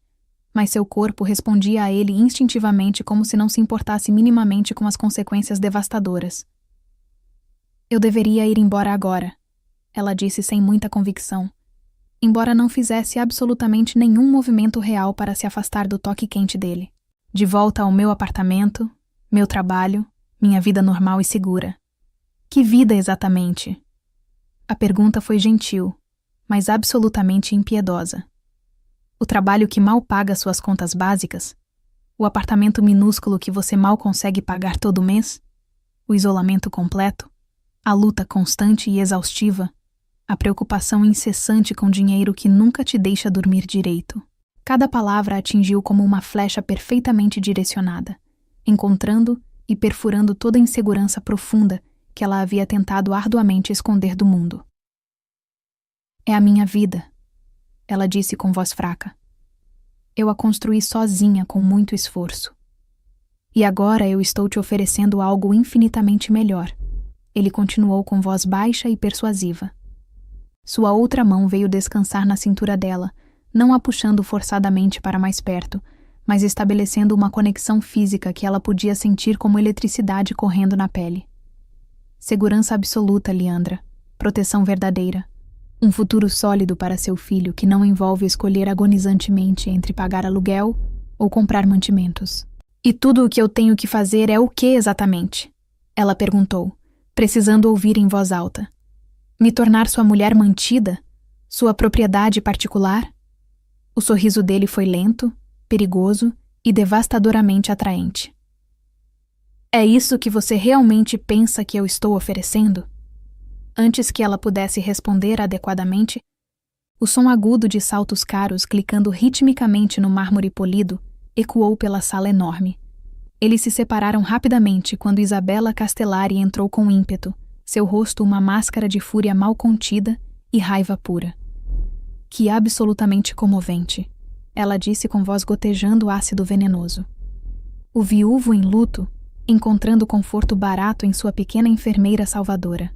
mas seu corpo respondia a ele instintivamente como se não se importasse minimamente com as consequências devastadoras. Eu deveria ir embora agora, ela disse sem muita convicção, embora não fizesse absolutamente nenhum movimento real para se afastar do toque quente dele. De volta ao meu apartamento, meu trabalho, minha vida normal e segura. Que vida exatamente? A pergunta foi gentil, mas absolutamente impiedosa. O trabalho que mal paga suas contas básicas? O apartamento minúsculo que você mal consegue pagar todo mês? O isolamento completo? A luta constante e exaustiva? A preocupação incessante com dinheiro que nunca te deixa dormir direito? Cada palavra atingiu como uma flecha perfeitamente direcionada, encontrando e perfurando toda a insegurança profunda que ela havia tentado arduamente esconder do mundo. É a minha vida, ela disse com voz fraca. Eu a construí sozinha com muito esforço. E agora eu estou te oferecendo algo infinitamente melhor, ele continuou com voz baixa e persuasiva. Sua outra mão veio descansar na cintura dela, não a puxando forçadamente para mais perto, mas estabelecendo uma conexão física que ela podia sentir como eletricidade correndo na pele. Segurança absoluta, Leandra. Proteção verdadeira. Um futuro sólido para seu filho que não envolve escolher agonizantemente entre pagar aluguel ou comprar mantimentos. E tudo o que eu tenho que fazer é o que exatamente? Ela perguntou, precisando ouvir em voz alta. Me tornar sua mulher mantida? Sua propriedade particular? O sorriso dele foi lento, perigoso e devastadoramente atraente. É isso que você realmente pensa que eu estou oferecendo? Antes que ela pudesse responder adequadamente, o som agudo de saltos caros clicando ritmicamente no mármore polido ecoou pela sala enorme. Eles se separaram rapidamente quando Isabella Castellari entrou com ímpeto, seu rosto uma máscara de fúria mal contida e raiva pura. Que absolutamente comovente, ela disse com voz gotejando ácido venenoso. O viúvo em luto, encontrando conforto barato em sua pequena enfermeira salvadora.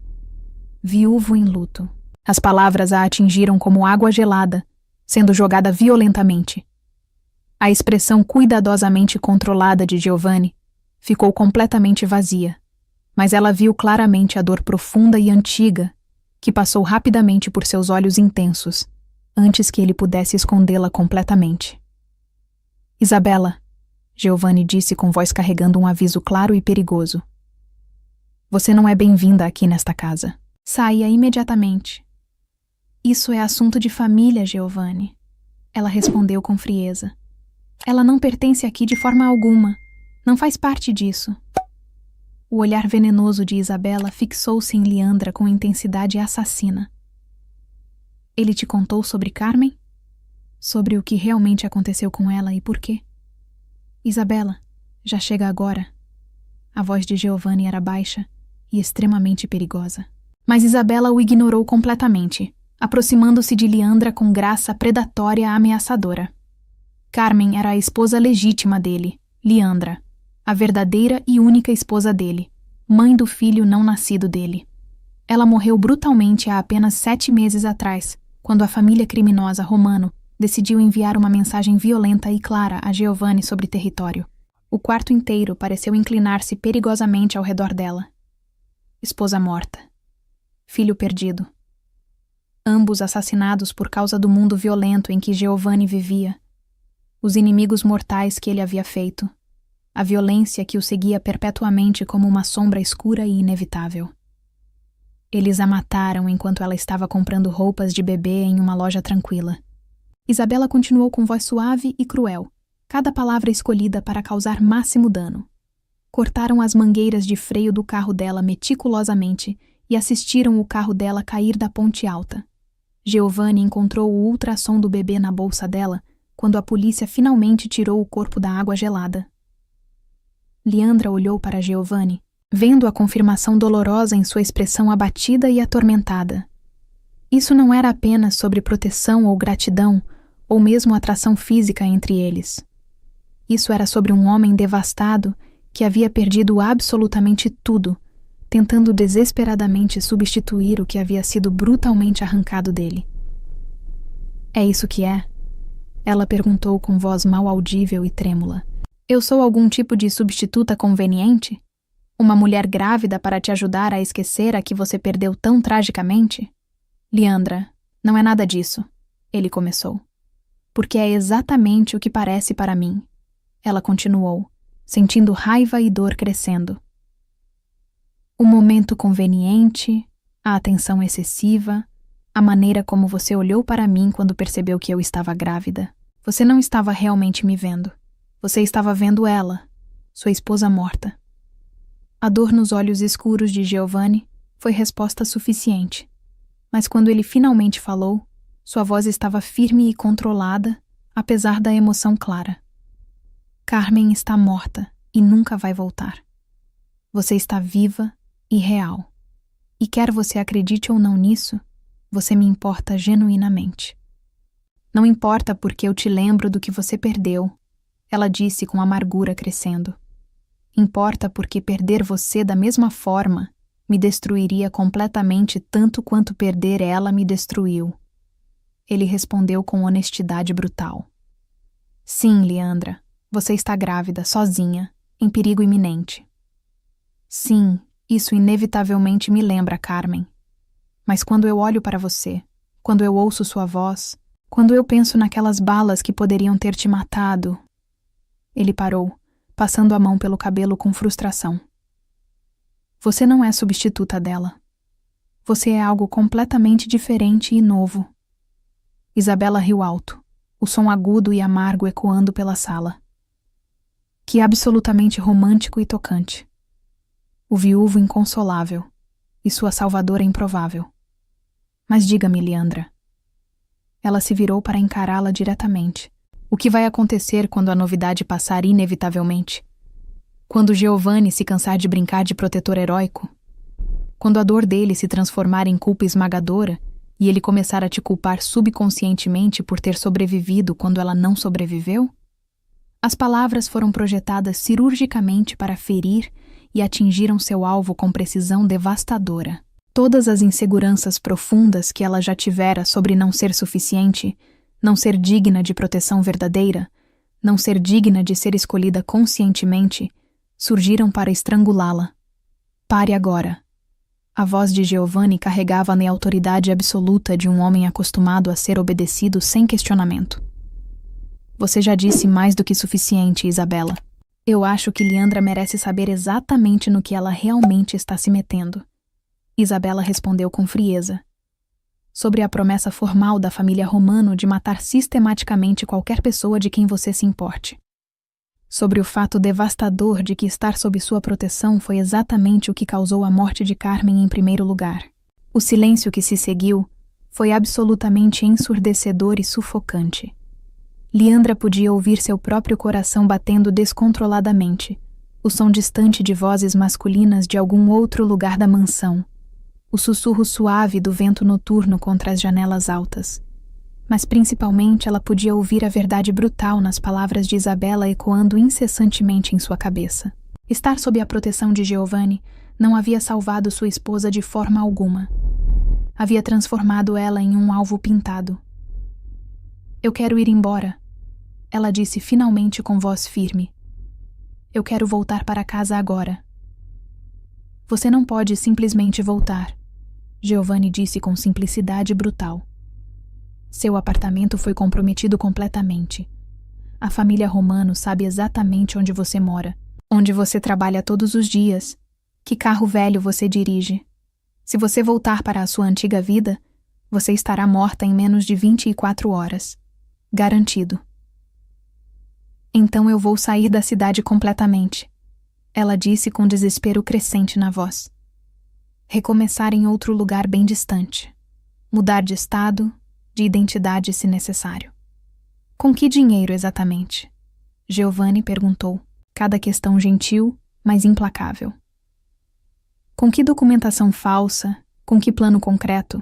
Viúvo em luto. As palavras a atingiram como água gelada, sendo jogada violentamente. A expressão cuidadosamente controlada de Giovanni ficou completamente vazia, mas ela viu claramente a dor profunda e antiga que passou rapidamente por seus olhos intensos, antes que ele pudesse escondê-la completamente. Isabella, Giovanni disse com voz carregando um aviso claro e perigoso. Você não é bem-vinda aqui nesta casa. Saia imediatamente. Isso é assunto de família, Giovanni. Ela respondeu com frieza. Ela não pertence aqui de forma alguma. Não faz parte disso. O olhar venenoso de Isabella fixou-se em Leandra com intensidade assassina. Ele te contou sobre Carmen? Sobre o que realmente aconteceu com ela e por quê? Isabella, já chega agora. A voz de Giovanni era baixa e extremamente perigosa. Mas Isabella o ignorou completamente, aproximando-se de Leandra com graça predatória ameaçadora. Carmen era a esposa legítima dele, Leandra, a verdadeira e única esposa dele, mãe do filho não nascido dele. Ela morreu brutalmente há apenas 7 meses atrás, quando a família criminosa Romano decidiu enviar uma mensagem violenta e clara a Giovanni sobre território. O quarto inteiro pareceu inclinar-se perigosamente ao redor dela. Esposa morta. Filho perdido. Ambos assassinados por causa do mundo violento em que Giovanni vivia. Os inimigos mortais que ele havia feito. A violência que o seguia perpetuamente como uma sombra escura e inevitável. Eles a mataram enquanto ela estava comprando roupas de bebê em uma loja tranquila. Isabella continuou com voz suave e cruel, cada palavra escolhida para causar máximo dano. Cortaram as mangueiras de freio do carro dela meticulosamente e assistiram o carro dela cair da ponte alta. Giovanni encontrou o ultrassom do bebê na bolsa dela quando a polícia finalmente tirou o corpo da água gelada. Leandra olhou para Giovanni, vendo a confirmação dolorosa em sua expressão abatida e atormentada. Isso não era apenas sobre proteção ou gratidão, ou mesmo atração física entre eles. Isso era sobre um homem devastado que havia perdido absolutamente tudo, tentando desesperadamente substituir o que havia sido brutalmente arrancado dele. É isso que é? Ela perguntou com voz mal audível e trêmula. Eu sou algum tipo de substituta conveniente? Uma mulher grávida para te ajudar a esquecer a que você perdeu tão tragicamente? Leandra, não é nada disso, ele começou. Porque é exatamente o que parece para mim. Ela continuou, sentindo raiva e dor crescendo. O momento conveniente, a atenção excessiva, a maneira como você olhou para mim quando percebeu que eu estava grávida. Você não estava realmente me vendo. Você estava vendo ela, sua esposa morta. A dor nos olhos escuros de Giovanni foi resposta suficiente. Mas quando ele finalmente falou, sua voz estava firme e controlada, apesar da emoção clara. Carmen está morta e nunca vai voltar. Você está viva e real. E quer você acredite ou não nisso, você me importa genuinamente. Não importa porque eu te lembro do que você perdeu, ela disse com amargura crescendo. Importa porque perder você da mesma forma me destruiria completamente tanto quanto perder ela me destruiu. Ele respondeu com honestidade brutal. Sim, Leandra, você está grávida, sozinha, em perigo iminente. Sim, isso inevitavelmente me lembra Carmen. Mas quando eu olho para você, quando eu ouço sua voz, quando eu penso naquelas balas que poderiam ter te matado... Ele parou, passando a mão pelo cabelo com frustração. Você não é substituta dela. Você é algo completamente diferente e novo. Isabela riu alto, o som agudo e amargo ecoando pela sala. Que absolutamente romântico e tocante. O viúvo inconsolável e sua salvadora improvável. Mas diga-me, Leandra. Ela se virou para encará-la diretamente. O que vai acontecer quando a novidade passar inevitavelmente? Quando Giovanni se cansar de brincar de protetor heróico? Quando a dor dele se transformar em culpa esmagadora e ele começar a te culpar subconscientemente por ter sobrevivido quando ela não sobreviveu? As palavras foram projetadas cirurgicamente para ferir e atingiram seu alvo com precisão devastadora. Todas as inseguranças profundas que ela já tivera sobre não ser suficiente, não ser digna de proteção verdadeira, não ser digna de ser escolhida conscientemente, surgiram para estrangulá-la. Pare agora. A voz de Giovanni carregava a autoridade absoluta de um homem acostumado a ser obedecido sem questionamento. Você já disse mais do que suficiente, Isabela. Eu acho que Leandra merece saber exatamente no que ela realmente está se metendo. Isabela respondeu com frieza. Sobre a promessa formal da família Romano de matar sistematicamente qualquer pessoa de quem você se importe. Sobre o fato devastador de que estar sob sua proteção foi exatamente o que causou a morte de Carmen em primeiro lugar. O silêncio que se seguiu foi absolutamente ensurdecedor e sufocante. Leandra podia ouvir seu próprio coração batendo descontroladamente, o som distante de vozes masculinas de algum outro lugar da mansão, o sussurro suave do vento noturno contra as janelas altas. Mas principalmente ela podia ouvir a verdade brutal nas palavras de Isabela ecoando incessantemente em sua cabeça. Estar sob a proteção de Giovanni não havia salvado sua esposa de forma alguma. Havia transformado ela em um alvo pintado. Eu quero ir embora, ela disse finalmente com voz firme. Eu quero voltar para casa agora. Você não pode simplesmente voltar, Giovanni disse com simplicidade brutal. Seu apartamento foi comprometido completamente. A família Romano sabe exatamente onde você mora, onde você trabalha todos os dias, que carro velho você dirige. Se você voltar para a sua antiga vida, você estará morta em menos de 24 horas. Garantido. Então eu vou sair da cidade completamente, ela disse com desespero crescente na voz. Recomeçar em outro lugar bem distante. Mudar de estado, de identidade se necessário. Com que dinheiro exatamente? Giovanni perguntou, cada questão gentil, mas implacável. Com que documentação falsa, com que plano concreto?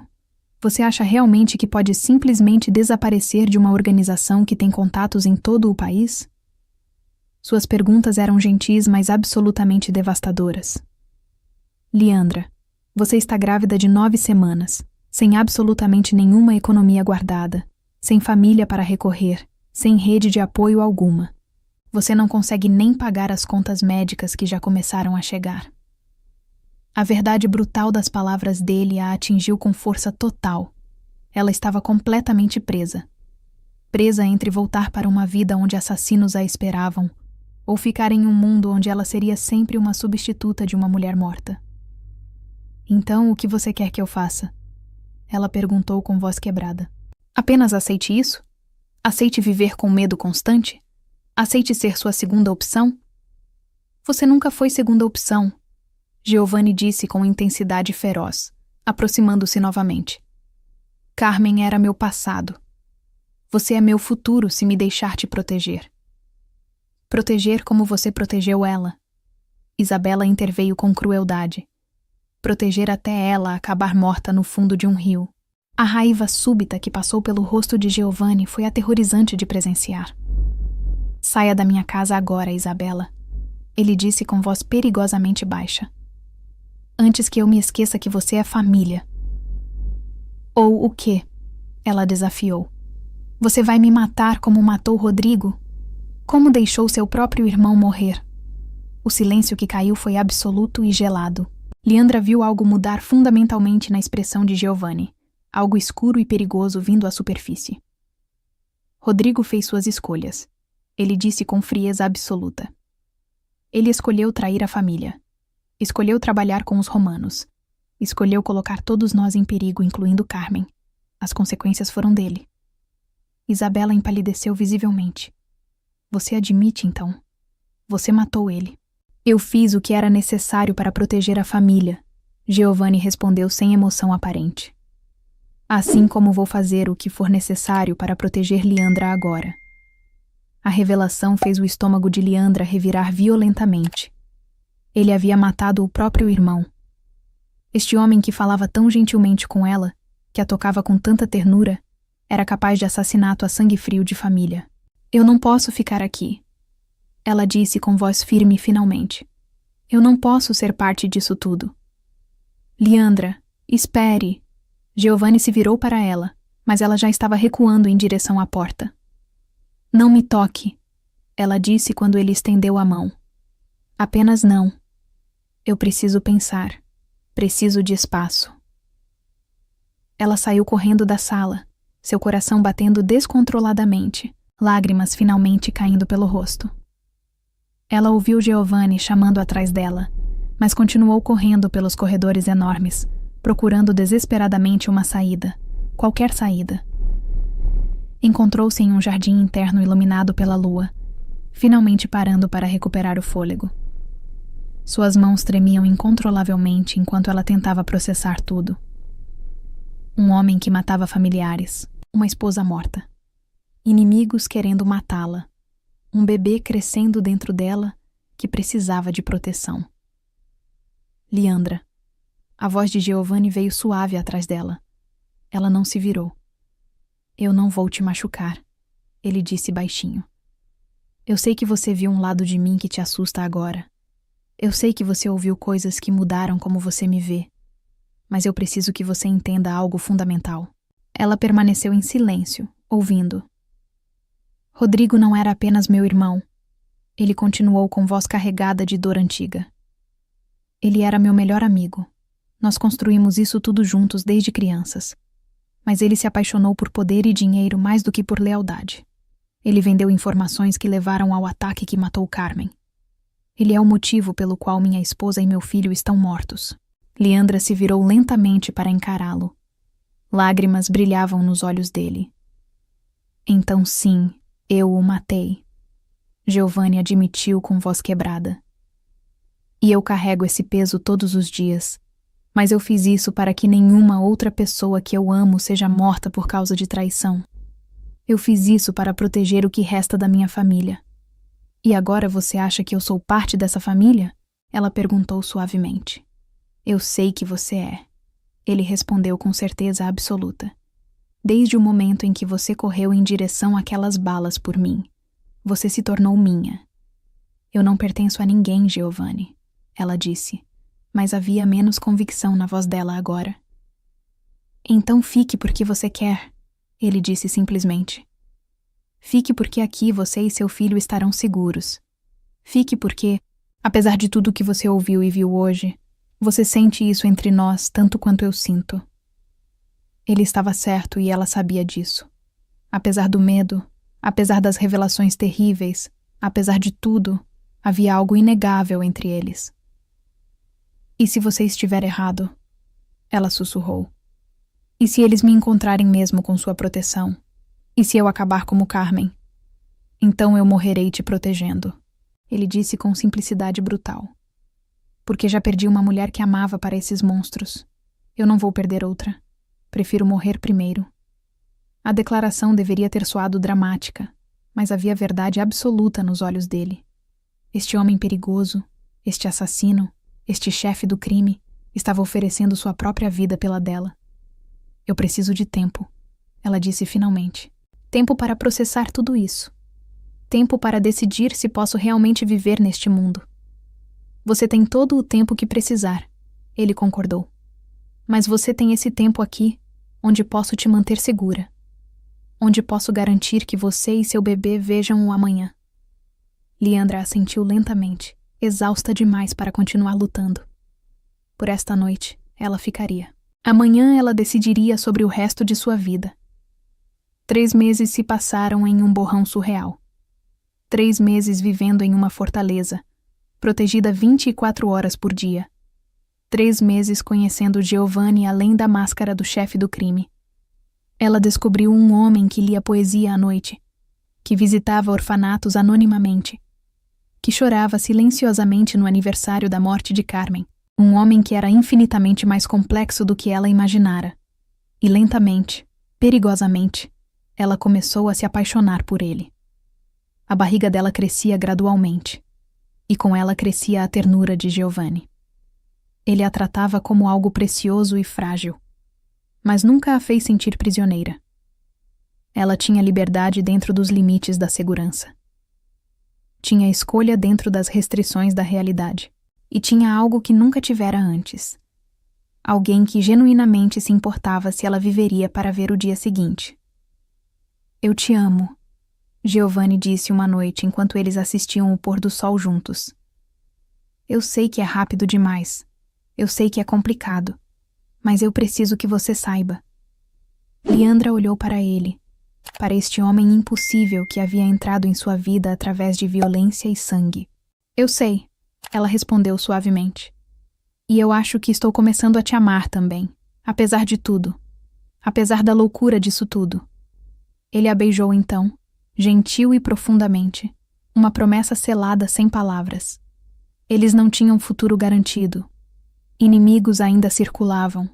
Você acha realmente que pode simplesmente desaparecer de uma organização que tem contatos em todo o país? Suas perguntas eram gentis, mas absolutamente devastadoras. Liandra, você está grávida de 9 semanas, sem absolutamente nenhuma economia guardada, sem família para recorrer, sem rede de apoio alguma. Você não consegue nem pagar as contas médicas que já começaram a chegar. A verdade brutal das palavras dele a atingiu com força total. Ela estava completamente presa. Presa entre voltar para uma vida onde assassinos a esperavam, ou ficar em um mundo onde ela seria sempre uma substituta de uma mulher morta. Então, o que você quer que eu faça? Ela perguntou com voz quebrada. Apenas aceite isso? Aceite viver com medo constante? Aceite ser sua segunda opção? Você nunca foi segunda opção, Giovanni disse com intensidade feroz, aproximando-se novamente. Carmen era meu passado. Você é meu futuro se me deixar te proteger. Proteger como você protegeu ela. Isabela interveio com crueldade. Proteger até ela acabar morta no fundo de um rio. A raiva súbita que passou pelo rosto de Giovanni foi aterrorizante de presenciar. Saia da minha casa agora, Isabela, ele disse com voz perigosamente baixa. Antes que eu me esqueça que você é família. Ou o quê? Ela desafiou. Você vai me matar como matou Rodrigo? Como deixou seu próprio irmão morrer? O silêncio que caiu foi absoluto e gelado. Liandra viu algo mudar fundamentalmente na expressão de Giovanni, algo escuro e perigoso vindo à superfície. Rodrigo fez suas escolhas. Ele disse com frieza absoluta. Ele escolheu trair a família. Escolheu trabalhar com os romanos. Escolheu colocar todos nós em perigo, incluindo Carmen. As consequências foram dele. Isabela empalideceu visivelmente. Você admite, então? Você matou ele. Eu fiz o que era necessário para proteger a família, Giovanni respondeu sem emoção aparente. Assim como vou fazer o que for necessário para proteger Liandra agora. A revelação fez o estômago de Liandra revirar violentamente. Ele havia matado o próprio irmão. Este homem que falava tão gentilmente com ela, que a tocava com tanta ternura, era capaz de assassinato a sangue frio de família. Eu não posso ficar aqui, ela disse com voz firme finalmente. Eu não posso ser parte disso tudo. Liandra, espere. Giovanni se virou para ela, mas ela já estava recuando em direção à porta. Não me toque, ela disse quando ele estendeu a mão. Apenas não. Eu preciso pensar. Preciso de espaço. Ela saiu correndo da sala, seu coração batendo descontroladamente, lágrimas finalmente caindo pelo rosto. Ela ouviu Giovanni chamando atrás dela, mas continuou correndo pelos corredores enormes, procurando desesperadamente uma saída, qualquer saída. Encontrou-se em um jardim interno iluminado pela lua, finalmente parando para recuperar o fôlego. Suas mãos tremiam incontrolavelmente enquanto ela tentava processar tudo. Um homem que matava familiares, uma esposa morta. Inimigos querendo matá-la. Um bebê crescendo dentro dela que precisava de proteção. Liandra. A voz de Giovanni veio suave atrás dela. Ela não se virou. Eu não vou te machucar, ele disse baixinho. Eu sei que você viu um lado de mim que te assusta agora. Eu sei que você ouviu coisas que mudaram como você me vê. Mas eu preciso que você entenda algo fundamental. Ela permaneceu em silêncio, ouvindo. Rodrigo não era apenas meu irmão. Ele continuou com voz carregada de dor antiga. Ele era meu melhor amigo. Nós construímos isso tudo juntos desde crianças. Mas ele se apaixonou por poder e dinheiro mais do que por lealdade. Ele vendeu informações que levaram ao ataque que matou Carmen. Ele é o motivo pelo qual minha esposa e meu filho estão mortos. Liandra se virou lentamente para encará-lo. Lágrimas brilhavam nos olhos dele. Então sim, eu o matei. Giovanni admitiu com voz quebrada. E eu carrego esse peso todos os dias. Mas eu fiz isso para que nenhuma outra pessoa que eu amo seja morta por causa de traição. Eu fiz isso para proteger o que resta da minha família. E agora você acha que eu sou parte dessa família? Ela perguntou suavemente. Eu sei que você é. Ele respondeu com certeza absoluta. Desde o momento em que você correu em direção àquelas balas por mim, você se tornou minha. Eu não pertenço a ninguém, Giovanni, ela disse. mas havia menos convicção na voz dela agora. Então fique porque você quer, ele disse simplesmente. Fique porque aqui você e seu filho estarão seguros. Fique porque, apesar de tudo que você ouviu e viu hoje, você sente isso entre nós tanto quanto eu sinto. Ele estava certo e ela sabia disso. Apesar do medo, apesar das revelações terríveis, apesar de tudo, havia algo inegável entre eles. E se você estiver errado? Ela sussurrou. E se eles me encontrarem mesmo com sua proteção? E se eu acabar como Carmen? Então eu morrerei te protegendo, ele disse com simplicidade brutal. Porque já perdi uma mulher que amava para esses monstros. Eu não vou perder outra. Prefiro morrer primeiro. A declaração deveria ter soado dramática, mas havia verdade absoluta nos olhos dele. Este homem perigoso, este assassino, este chefe do crime, estava oferecendo sua própria vida pela dela. Eu preciso de tempo, ela disse finalmente. Tempo para processar tudo isso. Tempo para decidir se posso realmente viver neste mundo. Você tem todo o tempo que precisar, ele concordou. Mas você tem esse tempo aqui, onde posso te manter segura. Onde posso garantir que você e seu bebê vejam o amanhã. Leandra assentiu lentamente, exausta demais para continuar lutando. Por esta noite, ela ficaria. Amanhã ela decidiria sobre o resto de sua vida. 3 meses se passaram em um borrão surreal. 3 meses vivendo em uma fortaleza, protegida 24 horas por dia. 3 meses conhecendo Giovanni além da máscara do chefe do crime. Ela descobriu um homem que lia poesia à noite, que visitava orfanatos anonimamente, que chorava silenciosamente no aniversário da morte de Carmen. Um homem que era infinitamente mais complexo do que ela imaginara. E lentamente, perigosamente, ela começou a se apaixonar por ele. A barriga dela crescia gradualmente, e com ela crescia a ternura de Giovanni. Ele a tratava como algo precioso e frágil, mas nunca a fez sentir prisioneira. Ela tinha liberdade dentro dos limites da segurança. Tinha escolha dentro das restrições da realidade. E tinha algo que nunca tivera antes. Alguém que genuinamente se importava se ela viveria para ver o dia seguinte. Eu te amo, Giovanni disse uma noite enquanto eles assistiam o pôr do sol juntos. Eu sei que é rápido demais. Eu sei que é complicado. Mas eu preciso que você saiba. Leandra olhou para ele, para este homem impossível que havia entrado em sua vida através de violência e sangue. Eu sei, ela respondeu suavemente. E eu acho que estou começando a te amar também, apesar de tudo. Apesar da loucura disso tudo. Ele a beijou então, gentil e profundamente, uma promessa selada sem palavras. Eles não tinham futuro garantido. Inimigos ainda circulavam,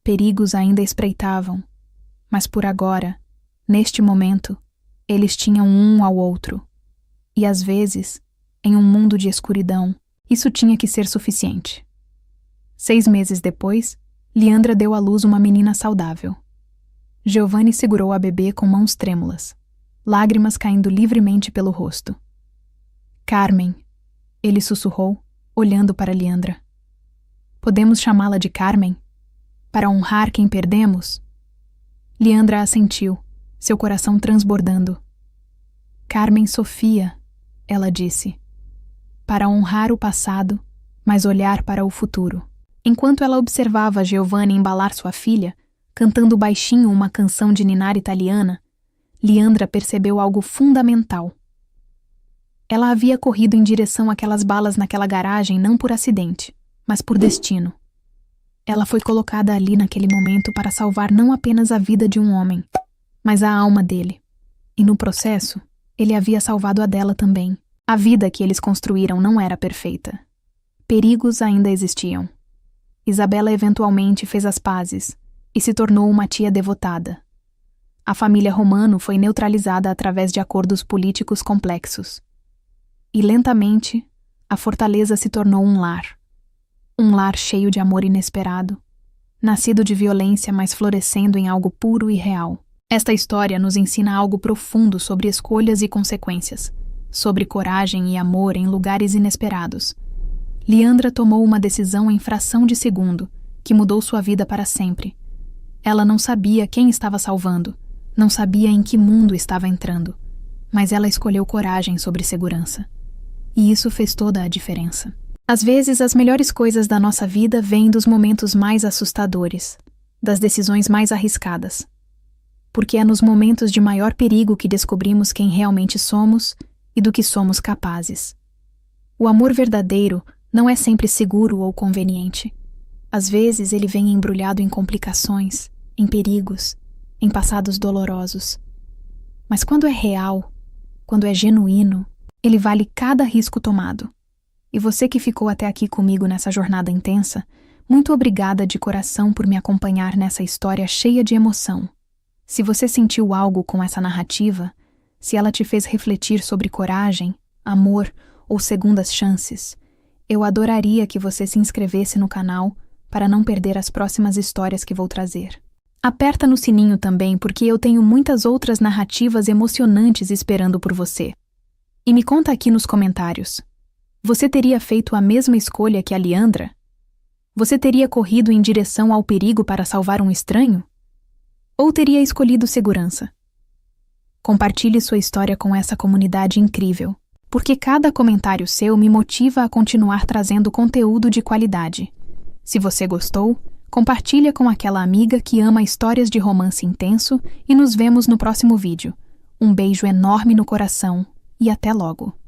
perigos ainda espreitavam, mas por agora, neste momento, eles tinham um ao outro. E às vezes, em um mundo de escuridão, isso tinha que ser suficiente. 6 meses depois, Leandra deu à luz uma menina saudável. Giovanni segurou a bebê com mãos trêmulas, lágrimas caindo livremente pelo rosto. Carmen, ele sussurrou, olhando para Leandra. Podemos chamá-la de Carmen? Para honrar quem perdemos? Leandra assentiu, seu coração transbordando. Carmen Sofia, ela disse. Para honrar o passado, mas olhar para o futuro. Enquanto ela observava Giovanni embalar sua filha, cantando baixinho uma canção de ninar italiana, Leandra percebeu algo fundamental. Ela havia corrido em direção àquelas balas naquela garagem não por acidente, mas por destino. Ela foi colocada ali naquele momento para salvar não apenas a vida de um homem, mas a alma dele. E no processo, ele havia salvado a dela também. A vida que eles construíram não era perfeita. Perigos ainda existiam. Isabela eventualmente fez as pazes e se tornou uma tia devotada. A família Romano foi neutralizada através de acordos políticos complexos. E lentamente, a fortaleza se tornou um lar. Um lar cheio de amor inesperado, nascido de violência, mas florescendo em algo puro e real. Esta história nos ensina algo profundo sobre escolhas e consequências, sobre coragem e amor em lugares inesperados. Liandra tomou uma decisão em fração de segundo, que mudou sua vida para sempre. Ela não sabia quem estava salvando, não sabia em que mundo estava entrando, mas ela escolheu coragem sobre segurança. E isso fez toda a diferença. Às vezes, as melhores coisas da nossa vida vêm dos momentos mais assustadores, das decisões mais arriscadas. Porque é nos momentos de maior perigo que descobrimos quem realmente somos e do que somos capazes. O amor verdadeiro não é sempre seguro ou conveniente. Às vezes, ele vem embrulhado em complicações, em perigos, em passados dolorosos. Mas quando é real, quando é genuíno, ele vale cada risco tomado. E você que ficou até aqui comigo nessa jornada intensa, muito obrigada de coração por me acompanhar nessa história cheia de emoção. Se você sentiu algo com essa narrativa, se ela te fez refletir sobre coragem, amor ou segundas chances, eu adoraria que você se inscrevesse no canal para não perder as próximas histórias que vou trazer. Aperta no sininho também, porque eu tenho muitas outras narrativas emocionantes esperando por você. E me conta aqui nos comentários. Você teria feito a mesma escolha que a Liandra? Você teria corrido em direção ao perigo para salvar um estranho? Ou teria escolhido segurança? Compartilhe sua história com essa comunidade incrível, porque cada comentário seu me motiva a continuar trazendo conteúdo de qualidade. Se você gostou, compartilha com aquela amiga que ama histórias de romance intenso e nos vemos no próximo vídeo. Um beijo enorme no coração e até logo!